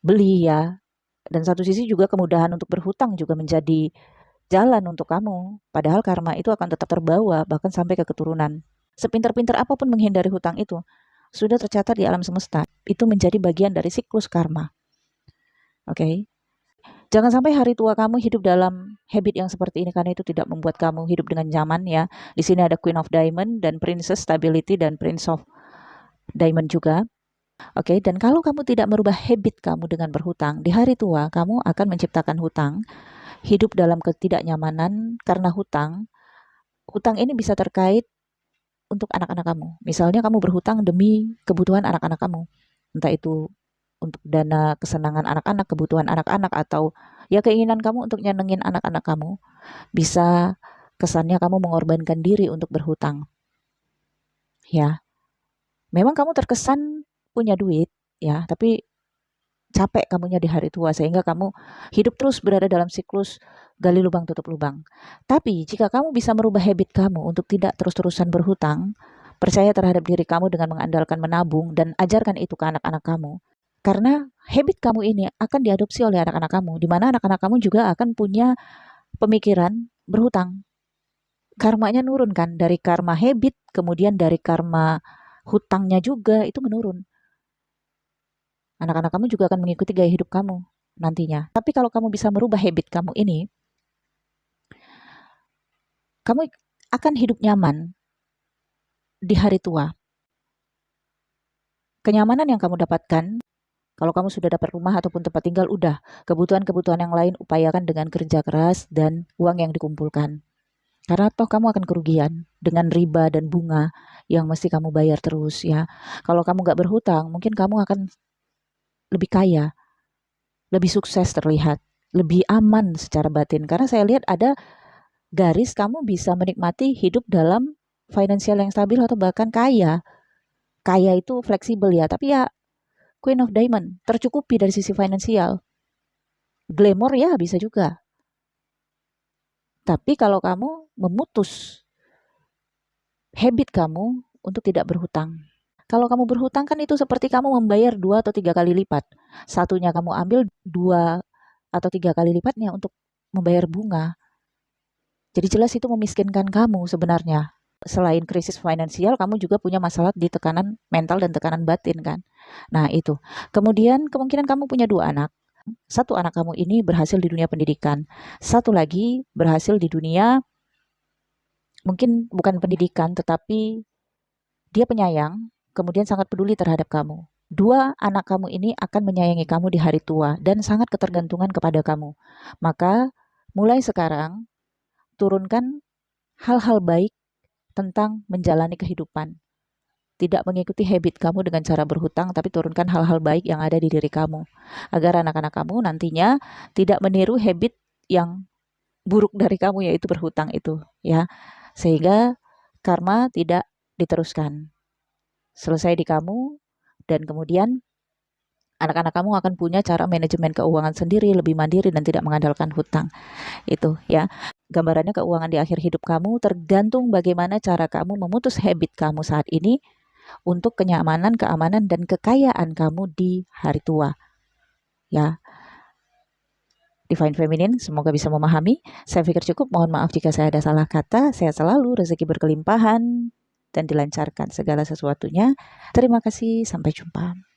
beli ya. Dan satu sisi juga kemudahan untuk berhutang juga menjadi jalan untuk kamu. Padahal karma itu akan tetap terbawa bahkan sampai ke keturunan. Sepintar-pintar apapun menghindari hutang itu, sudah tercatat di alam semesta. Itu menjadi bagian dari siklus karma. Oke. Okay? Jangan sampai hari tua kamu hidup dalam habit yang seperti ini karena itu tidak membuat kamu hidup dengan nyaman ya. Di sini ada Queen of Diamond dan Princess Stability dan Prince of Diamond juga. Oke, dan kalau kamu tidak merubah habit kamu dengan berhutang, di hari tua kamu akan menciptakan hutang, hidup dalam ketidaknyamanan karena hutang. Hutang ini bisa terkait untuk anak-anak kamu. Misalnya kamu berhutang demi kebutuhan anak-anak kamu. Entah itu untuk dana kesenangan anak-anak, kebutuhan anak-anak, atau ya keinginan kamu untuk nyenengin anak-anak kamu. Bisa kesannya kamu mengorbankan diri untuk berhutang. Ya, memang kamu terkesan punya duit, ya, tapi capek kamunya di hari tua sehingga kamu hidup terus berada dalam siklus gali lubang tutup lubang. Tapi jika kamu bisa merubah habit kamu untuk tidak terus-terusan berhutang, percaya terhadap diri kamu dengan mengandalkan menabung dan ajarkan itu ke anak-anak kamu. Karena habit kamu ini akan diadopsi oleh anak-anak kamu, di mana anak-anak kamu juga akan punya pemikiran berhutang. Karmanya nurun kan, dari karma habit, kemudian dari karma hutangnya juga itu menurun. Anak-anak kamu juga akan mengikuti gaya hidup kamu nantinya. Tapi kalau kamu bisa merubah habit kamu ini, kamu akan hidup nyaman di hari tua. Kenyamanan yang kamu dapatkan, kalau kamu sudah dapat rumah ataupun tempat tinggal, udah. Kebutuhan-kebutuhan yang lain upayakan dengan kerja keras dan uang yang dikumpulkan. Karena toh kamu akan kerugian dengan riba dan bunga yang mesti kamu bayar terus ya. Kalau kamu nggak berhutang, mungkin kamu akan lebih kaya, lebih sukses terlihat, lebih aman secara batin. Karena saya lihat ada garis kamu bisa menikmati hidup dalam finansial yang stabil atau bahkan kaya. Kaya itu fleksibel ya, tapi ya Queen of Diamond, tercukupi dari sisi finansial. Glamour ya bisa juga. Tapi kalau kamu memutus habit kamu untuk tidak berhutang. Kalau kamu berhutang kan itu seperti kamu membayar 2 atau 3 kali lipat. Satunya kamu ambil 2 atau 3 kali lipatnya untuk membayar bunga. Jadi jelas itu memiskinkan kamu sebenarnya. Selain krisis finansial, kamu juga punya masalah di tekanan mental dan tekanan batin kan. Nah itu. Kemudian kemungkinan kamu punya 2 anak. Satu anak kamu ini berhasil di dunia pendidikan. Satu lagi berhasil di dunia mungkin bukan pendidikan, tetapi dia penyayang, kemudian sangat peduli terhadap kamu. 2 anak kamu ini akan menyayangi kamu di hari tua dan sangat ketergantungan kepada kamu. Maka mulai sekarang turunkan hal-hal baik tentang menjalani kehidupan. tidak mengikuti habit kamu dengan cara berhutang, tapi turunkan hal-hal baik yang ada di diri kamu. Agar anak-anak kamu nantinya tidak meniru habit yang buruk dari kamu, yaitu berhutang itu, ya. Sehingga karma tidak diteruskan. Selesai di kamu, dan kemudian anak-anak kamu akan punya cara manajemen keuangan sendiri, lebih mandiri dan tidak mengandalkan hutang. Itu ya. Gambarannya keuangan di akhir hidup kamu tergantung bagaimana cara kamu memutus habit kamu saat ini untuk kenyamanan, keamanan dan kekayaan kamu di hari tua. Ya. Divine Feminine, semoga bisa memahami. Saya pikir cukup. Mohon maaf jika saya ada salah kata. Sehat selalu, rezeki berkelimpahan dan dilancarkan segala sesuatunya. Terima kasih, sampai jumpa.